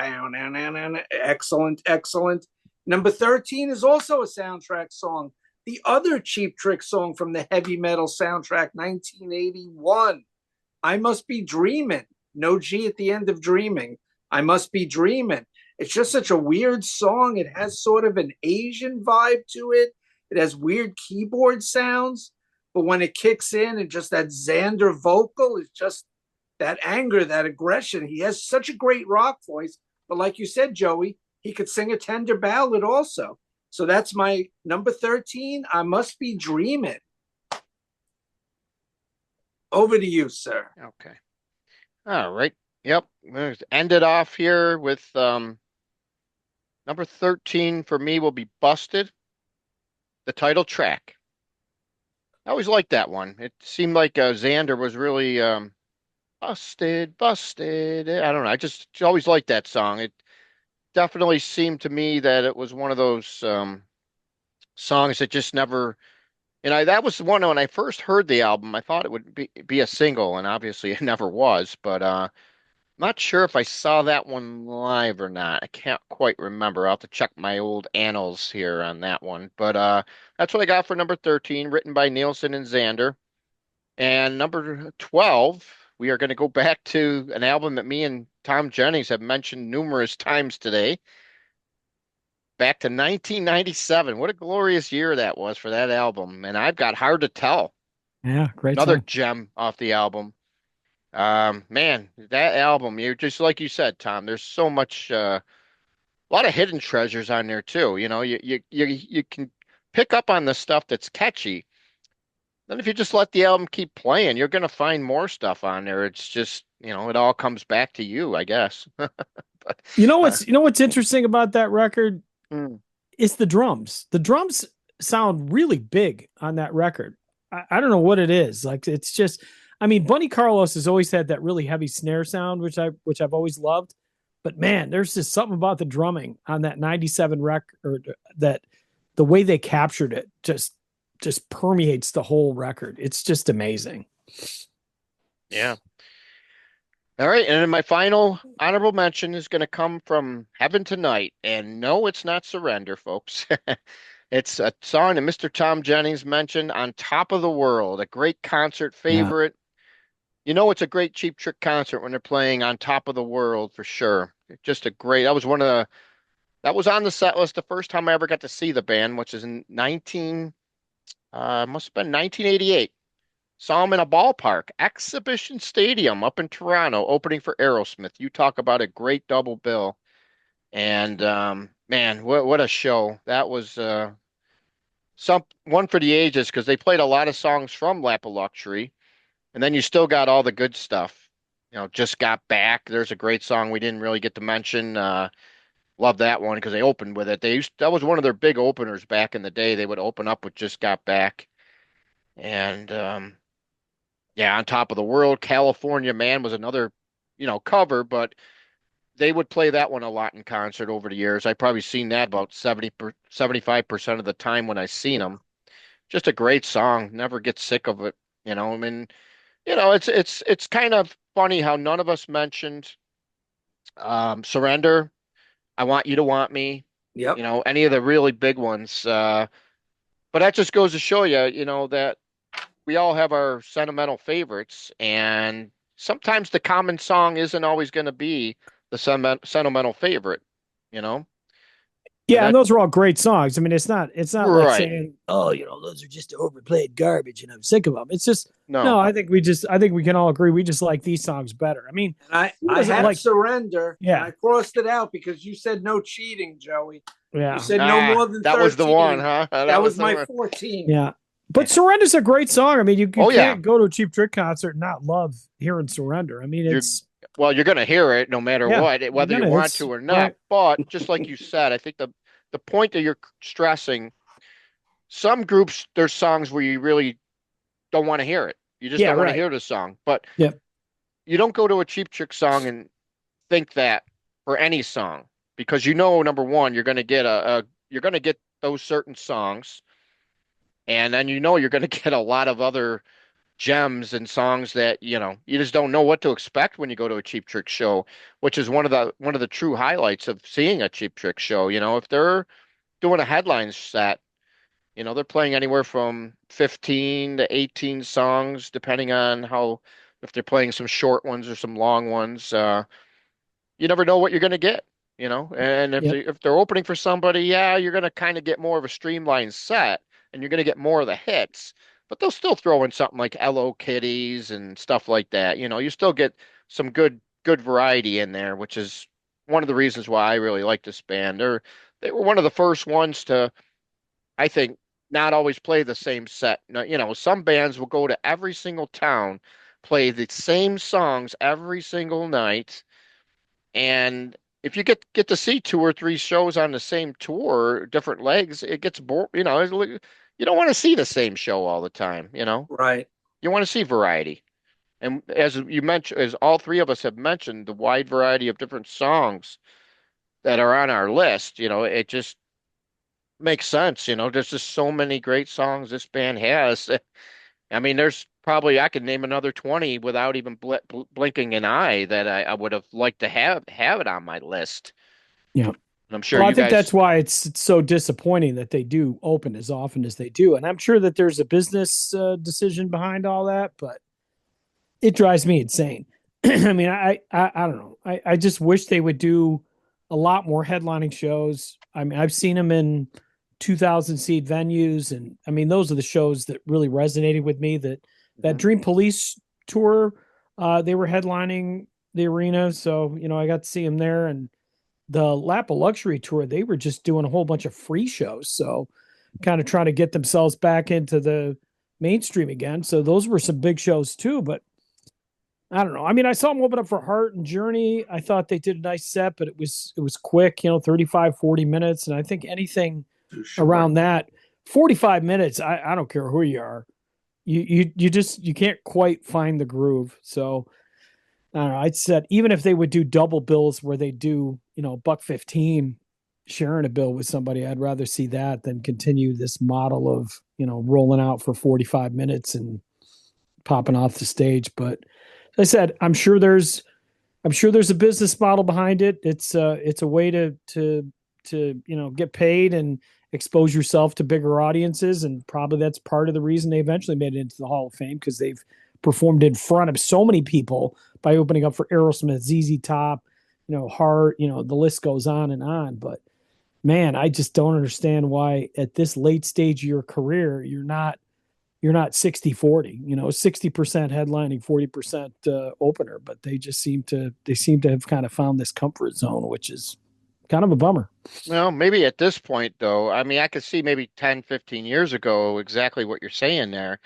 Excellent, excellent. Number 13 is also a soundtrack song. The other Cheap Trick song from the heavy metal soundtrack, 1981. I Must Be Dreamin'. No G at the end of Dreaming. I Must Be Dreamin'. It's just such a weird song. It has sort of an Asian vibe to it. It has weird keyboard sounds. But when it kicks in and just that Xander vocal is just that anger, that aggression. He has such a great rock voice. But like you said, Joey, he could sing a tender ballad also. So that's my number 13. I Must Be Dreamin'. Over to you, sir. Okay. All right. Yep. We'll end it off here with number 13 for me will be Busted, the title track. I always liked that one. It seemed like Xander was really busted, busted. I don't know. I just always liked that song. It definitely seemed to me that it was one of those songs that just never. And that was the one when I first heard the album. I thought it would be a single, and obviously it never was. But not sure if I saw that one live or not. I can't quite remember. I'll have to check my old annals here on that one. But that's what I got for number 13, written by Nielsen and Xander. And number 12, we are going to go back to an album that me and Thom Jennings have mentioned numerous times today. Back to 1997. What a glorious year that was for that album. And I've got Hard to Tell. Yeah, great Another song. gem off the album. Man, that album, you're just like you said, Thom, there's so much a lot of hidden treasures on there too. You can pick up on the stuff that's catchy. Then if you just let the album keep playing, you're gonna find more stuff on there. It's just, it all comes back to you, I guess. But You know what's interesting about that record? mm, It's the drums. The drums sound really big on that record. I don't know what it is. Like it's just, I mean, Bunny Carlos has always had that really heavy snare sound, which I've always loved. But man, there's just something about the drumming on that 97 record that the way they captured it just permeates the whole record. It's just amazing. yeah. All right, and then my final honorable mention is going to come from Heaven Tonight, and no, it's not Surrender, folks. It's a song that Mr. Thom Jennings mentioned, On Top of the World, a great concert Yeah. favorite. It's a great Cheap Trick concert when they're playing On Top of the World for sure. Just a great, that was on the set list the first time I ever got to see the band, which is in must have been 1988. Saw him in a ballpark, Exhibition Stadium up in Toronto, opening for Aerosmith. You talk about a great double bill. And man, what a show. That was one for the ages because they played a lot of songs from Lap of Luxury. And then you still got all the good stuff. Just Got Back. There's a great song we didn't really get to mention. Love that one because they opened with it. That was one of their big openers back in the day. They would open up with Just Got Back. And yeah, On Top of the World, California Man was another, cover, but they would play that one a lot in concert over the years. I've probably seen that about 75% of the time when I seen them. Just a great song. Never get sick of it. I mean, it's kind of funny how none of us mentioned Surrender, I Want You to Want Me, Yep. any of the really big ones. But that just goes to show you, that we all have our sentimental favorites, and sometimes the common song isn't always going to be the sentimental favorite, And Yeah, and those are all great songs. I mean, it's not like right. saying, "Oh, those are just overplayed garbage," and I'm sick of them. It's just No. I think we can all agree we just like these songs better. I mean, I had Surrender. Yeah. And I crossed it out because you said no cheating, Joey. Yeah. You said no more than 13. That was the one, huh? That was my 14. Yeah. But Surrender's a great song. I mean, you Oh yeah, can't go to a Cheap Trick concert and not love hearing Surrender. I mean, you're it's you're gonna hear it no matter yeah, what, you're whether you gonna want it's to or not. right. But just like you said, I think the point that you're stressing, some groups there's songs where you really don't want to hear it. You just Yeah, don't want to right. hear the song. But Yep. you don't go to a Cheap Trick song and think that for any song because number one, you're gonna get you're gonna get those certain songs, and then you're gonna get a lot of other gems and songs that you just don't know what to expect when you go to a Cheap Trick show, which is one of the true highlights of seeing a Cheap Trick show. If they're doing a headline set, they're playing anywhere from 15 to 18 songs, depending on how if they're playing some short ones or some long ones. You never know what you're going to get. And if Yep. they're opening for somebody, yeah, you're going to kind of get more of a streamlined set, and you're going to get more of the hits. But they'll still throw in something like Hello Kitties and stuff like that. You still get some good variety in there, which is one of the reasons why I really like this band. They were one of the first ones to, I think, not always play the same set. No, some bands will go to every single town, play the same songs every single night, and if you get to see two or three shows on the same tour, different legs, it gets bored. You don't want to see the same show all the time. Right. You want to see variety. And as you mentioned, as all three of us have mentioned, the wide variety of different songs that are on our list, it just makes sense. There's just so many great songs this band has. I mean, there's probably I could name another 20 without even blinking an eye that I would have liked to have it on my list. Yeah. And I'm sure Well, I you think guys. that's why it's so disappointing that they do open as often as they do, and I'm sure that there's a business decision behind all that, but it drives me insane. I mean, I don't know. I just wish they would do a lot more headlining shows. I mean, I've seen them in 2,000 seat venues, and I mean, those are the shows that really resonated with me. That Mhm. Dream Police tour, they were headlining the arena, so I got to see them there, and the Lap of Luxury tour, they were just doing a whole bunch of free shows, so kind of trying to get themselves back into the mainstream again. So those were some big shows too, but I don't know. I mean, I saw them open up for Heart and Journey. I thought they did a nice set, but it was quick, 35, 40 minutes. And I think anything Too short. around that, 45 minutes, I don't care who you are. You can't quite find the groove. So I don't know. I'd said even if they would do double bills where they do, $1.15 sharing a bill with somebody, I'd rather see that than continue this model of, rolling out for 45 minutes and popping off the stage. But I said, I'm sure there's a business model behind it. It's a way to get paid and expose yourself to bigger audiences, and probably that's part of the reason they eventually made it into the Hall of Fame, because they've performed in front of so many people by opening up for Aerosmith, ZZ Top, Heart, the list goes on and on. But man, I just don't understand why at this late stage of your career you're not 60-40, 60% headlining, 40% opener, but they seem to have kind of found this comfort zone, which is kind of a bummer. Well, maybe at this point, though, I mean, I could see maybe 10, 15 years ago exactly what you're saying there.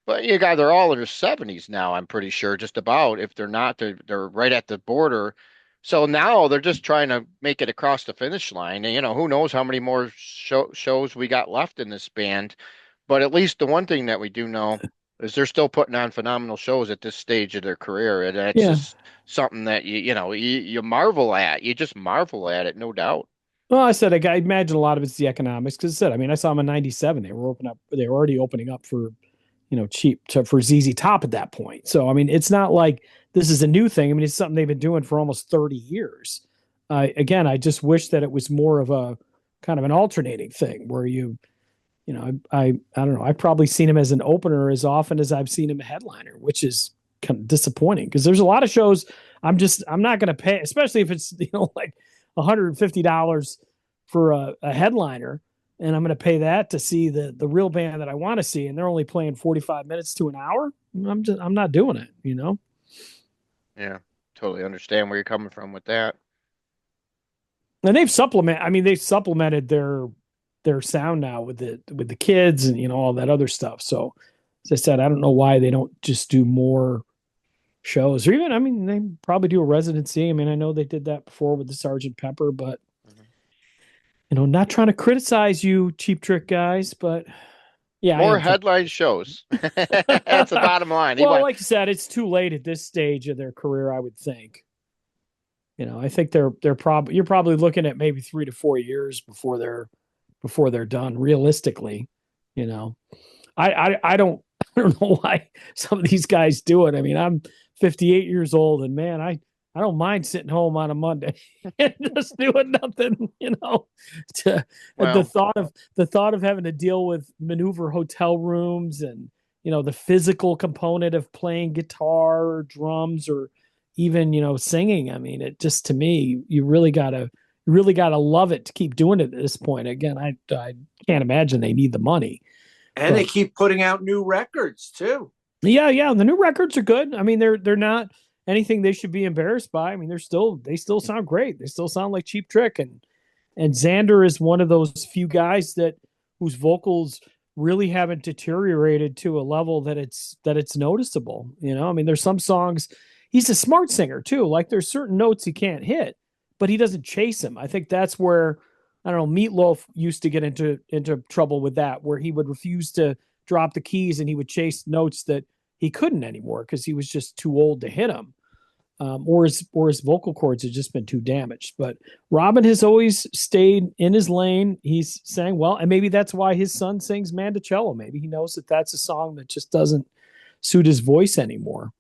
But you guys are all in their 70s now, I'm pretty sure, just about. If they're not, they're right at the border. So now they're just trying to make it across the finish line. And, who knows how many more shows we got left in this band. But at least the one thing that we do know is they're still putting on phenomenal shows at this stage of their career. And that's Yeah. just something that you marvel at. You just marvel at it, no doubt. Well, I said I imagine a lot of it's the economics, because I said, I mean, I saw them in '97. They were already opening up for cheap for ZZ Top at that point. So I mean, it's not like this is a new thing. I mean, it's something they've been doing for almost 30 years. Again, I just wish that it was more of a kind of an alternating thing where I don't know. I've probably seen him as an opener as often as I've seen him a headliner, which is kind of disappointing, because there's a lot of shows I'm not going to pay, especially if it's like $150 for a headliner, and I'm going to pay that to see the real band that I want to see, and they're only playing 45 minutes to an hour. I'm not doing it. Yeah, totally understand where you're coming from with that. And they've supplemented their sound now with the kids and all that other stuff. So as I said, I don't know why they don't just do more shows, or even, I mean, they probably do a residency. I mean, I know they did that before with the Sergeant Pepper, but Mhm. not trying to criticize you, Cheap Trick guys, but yeah, I More am. headline shows. That's the bottom line. He Well, went, like you said, it's too late at this stage of their career, I would think. I think they're probably you're probably looking at maybe 3 to 4 years before they're done. Realistically, you know, I don't I don't know why some of these guys do it. I mean, I'm 58 years old, and man, I don't mind sitting home on a Monday and just doing nothing. To, the well, thought of having to deal with maneuver hotel rooms and the physical component of playing guitar or drums or even singing. I mean, it just, to me, you really gotta love it to keep doing it at this point. Again, I can't imagine they need the money, And they but keep putting out new records too. yeah, the new records are good. I mean, they're not anything they should be embarrassed by. I mean, they still sound great. They still sound like Cheap Trick, and Xander is one of those few guys whose vocals really haven't deteriorated to a level that it's noticeable. I mean, there's some songs, he's a smart singer too. Like, there's certain notes he can't hit, but he doesn't chase them. I think that's where, I don't know, Meatloaf used to get into trouble with that, where he would refuse to drop the keys and he would chase notes that he couldn't anymore because he was just too old to hit them. Or his vocal cords had just been too damaged. But Robin has always stayed in his lane. He's sang well, and maybe that's why his son sings Mandocello. Maybe he knows that that's a song that just doesn't suit his voice anymore.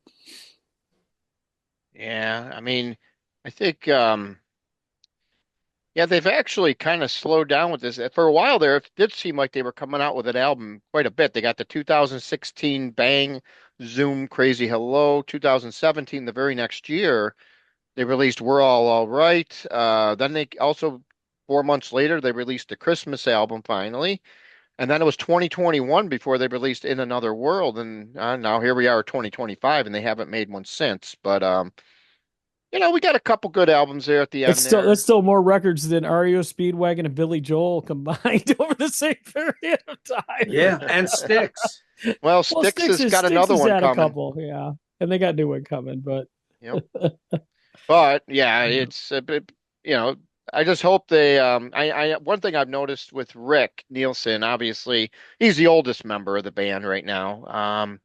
yeah, I mean, I think, yeah, they've actually kind of slowed down with this. For a while there, it did seem like they were coming out with an album quite a bit. They got the 2016 Bang Zoom Crazy Hello, 2017, the very next year, they released We're All Right. Then they also, 4 months later, they released the Christmas album finally. And then it was 2021 before they released In Another World. And now here we are, 2025, and they haven't made one since. But we got a couple good albums there at the That's end still there. that's still more records than REO Speedwagon and Billy Joel combined over the same period of time. Yeah, and Sticks. Well, Well, Styx Sticks has is got Sticks another has one had a coming. couple, yeah, and they got a new one coming, but Yep. But yeah, yeah. it's a bit, you know, I just hope they one thing I've noticed with Rick Nielsen, obviously, he's the oldest member of the band right now.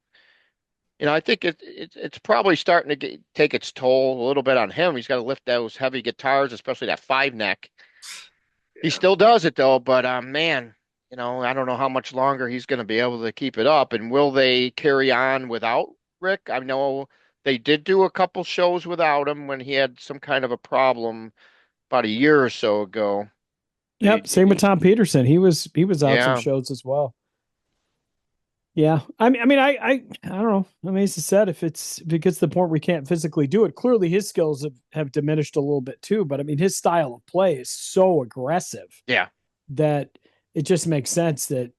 I think it's probably starting to take its toll a little bit on him. He's got to lift those heavy guitars, especially that five neck. He Yeah. still does it though, but man, I don't know how much longer he's going to be able to keep it up. And will they carry on without Rick? I know they did do a couple shows without him when he had some kind of a problem about a year or so ago. Yep, same with Tom Peterson. He was out some Yeah, shows as well. Yeah, I don't know. I mean, as I said, if it gets to the point where he can't physically do it, clearly his skills have diminished a little bit too. But I mean, his style of play is so aggressive yeah, that it just makes sense that.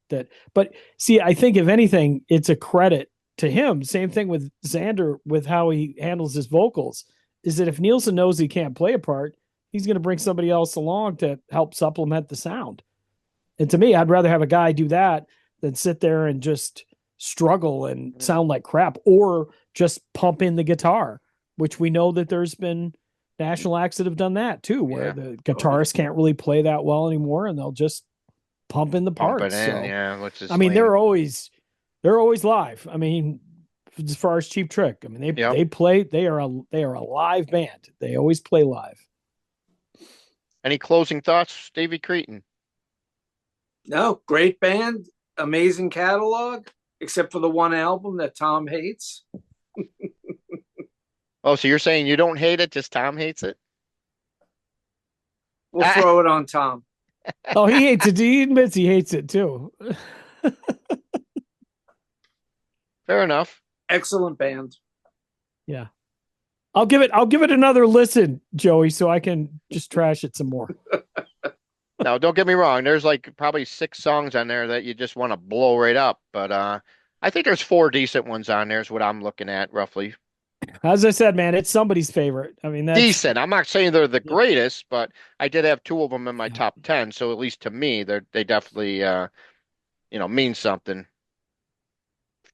But see, I think if anything, it's a credit to him. Same thing with Xander with how he handles his vocals. Is that if Nielsen knows he can't play a part, he's going to bring somebody else along to help supplement the sound. And to me, I'd rather have a guy do that than sit there and just struggle and sound like crap, or just pump in the guitar, which we know that there's been national acts that have done that too, where yeah. the Oh, yeah. guitarists can't really play that well anymore and they'll just pump in the Pump it parts. in, So, yeah, which I is mean, lame. they're always live. I mean, as far as Cheap Trick, I mean, Yep. they are a live band. They always play live. Any closing thoughts, Davey Cretin? No, great band, amazing catalog, except for the one album that Thom hates. Oh, so you're saying you don't hate it, just Tom hates it? We'll throw it on Thom. Oh, he hates it. He admits he hates it too. Fair enough. Excellent band. Yeah. I'll give it another listen, Joey, so I can just trash it some more. Now, don't get me wrong. There's like probably 6 songs on there that you just want to blow right up. But I think there's 4 decent ones on there is what I'm looking at roughly. As I said, man, it's somebody's favorite. I mean, that's Decent. I'm not saying they're the yeah, greatest, but I did have two of them in my yeah. top 10. So at least to me, they definitely mean something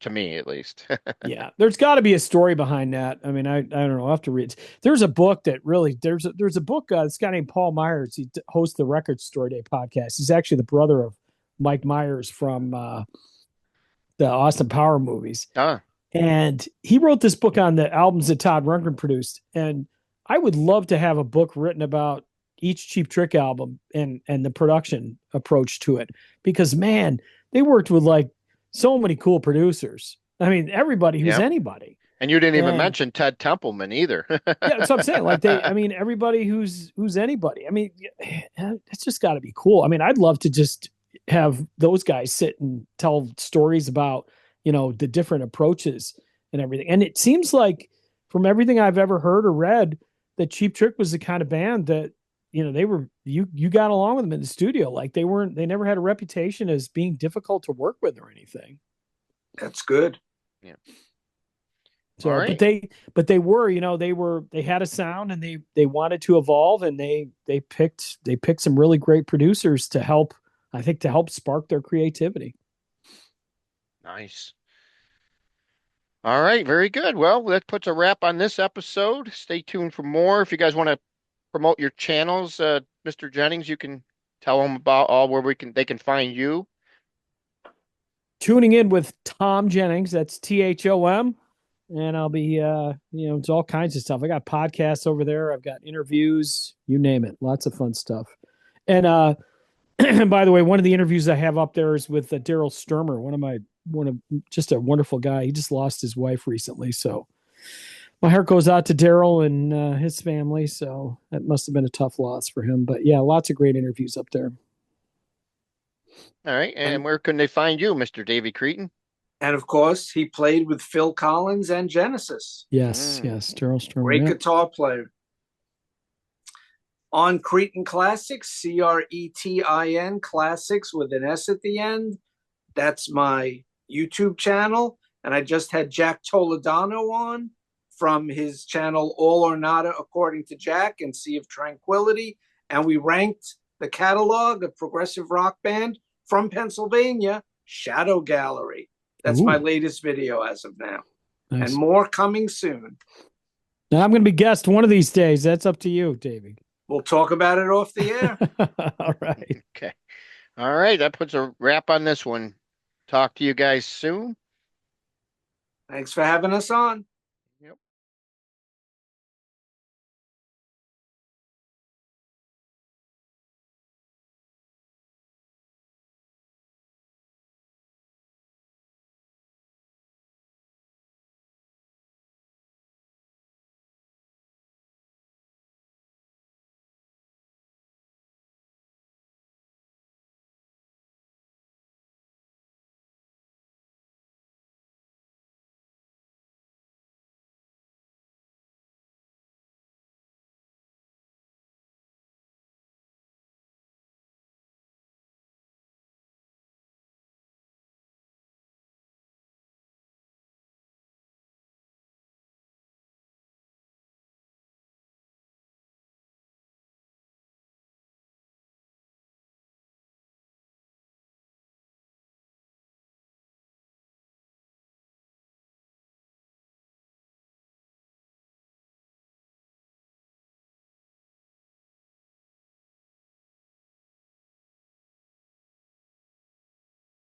to me at least. Yeah, there's got to be a story behind that. I mean, I don't know. I'll have to read. There's a book that really there's a book. This guy named Paul Myers. He hosts the Record Store Day podcast. He's actually the brother of Mike Myers from the Austin Power movies, Ah, and he wrote this book on the albums that Todd Rundgren produced. And I would love to have a book written about each Cheap Trick album and the production approach to it, because man, they worked with like so many cool producers. I mean, everybody who's yeah. anybody. And you didn't even And mention Ted Templeman either. yeah, that's what I'm saying. Like I mean, everybody who's anybody. I mean, it's just got to be cool. I mean, I'd love to just have those guys sit and tell stories about, the different approaches and everything. And it seems like from everything I've ever heard or read, that Cheap Trick was the kind of band that, they were, you got along with them in the studio. Like they never had a reputation as being difficult to work with or anything. That's good. Yeah. All So, right. but they were, they had a sound, and they wanted to evolve, and they picked some really great producers to help, I think, to help spark their creativity. Nice. All right, very good. Well, that puts a wrap on this episode. Stay tuned for more. If you guys want to promote your channels, Mr. Jennings, you can tell them about all where they can find you. Tuning in with Thom Jennings, that's Thom, and I'll be it's all kinds of stuff. I got podcasts over there, I've got interviews, you name it, lots of fun stuff. And by the way, one of the interviews I have up there is with Daryl Sturmer, one of just a wonderful guy. He just lost his wife recently, so my heart goes out to Daryl and his family. So that must have been a tough loss for him. But yeah, lots of great interviews up there. All right, and And where can they find you, Mr. Davey Cretin? and of course, he played with Phil Collins and Genesis. Yes, Mm. yes, Daryl Sturmer. Great Yeah. guitar player. On Cretin Classics, Cretin Classics with an S at the end. That's my YouTube channel. And I just had Jack Toledano on from his channel All or Nada According to Jack and Sea of Tranquility. And we ranked the catalog of progressive rock band from Pennsylvania, Shadow Gallery. That's my Ooh, latest video as of now. And nice. more coming soon. Now I'm going to be guest one of these days. That's up to you, Davey. We'll talk about it off the air. All right. Okay. All right, that puts a wrap on this one. Talk to you guys soon. Thanks for having us on.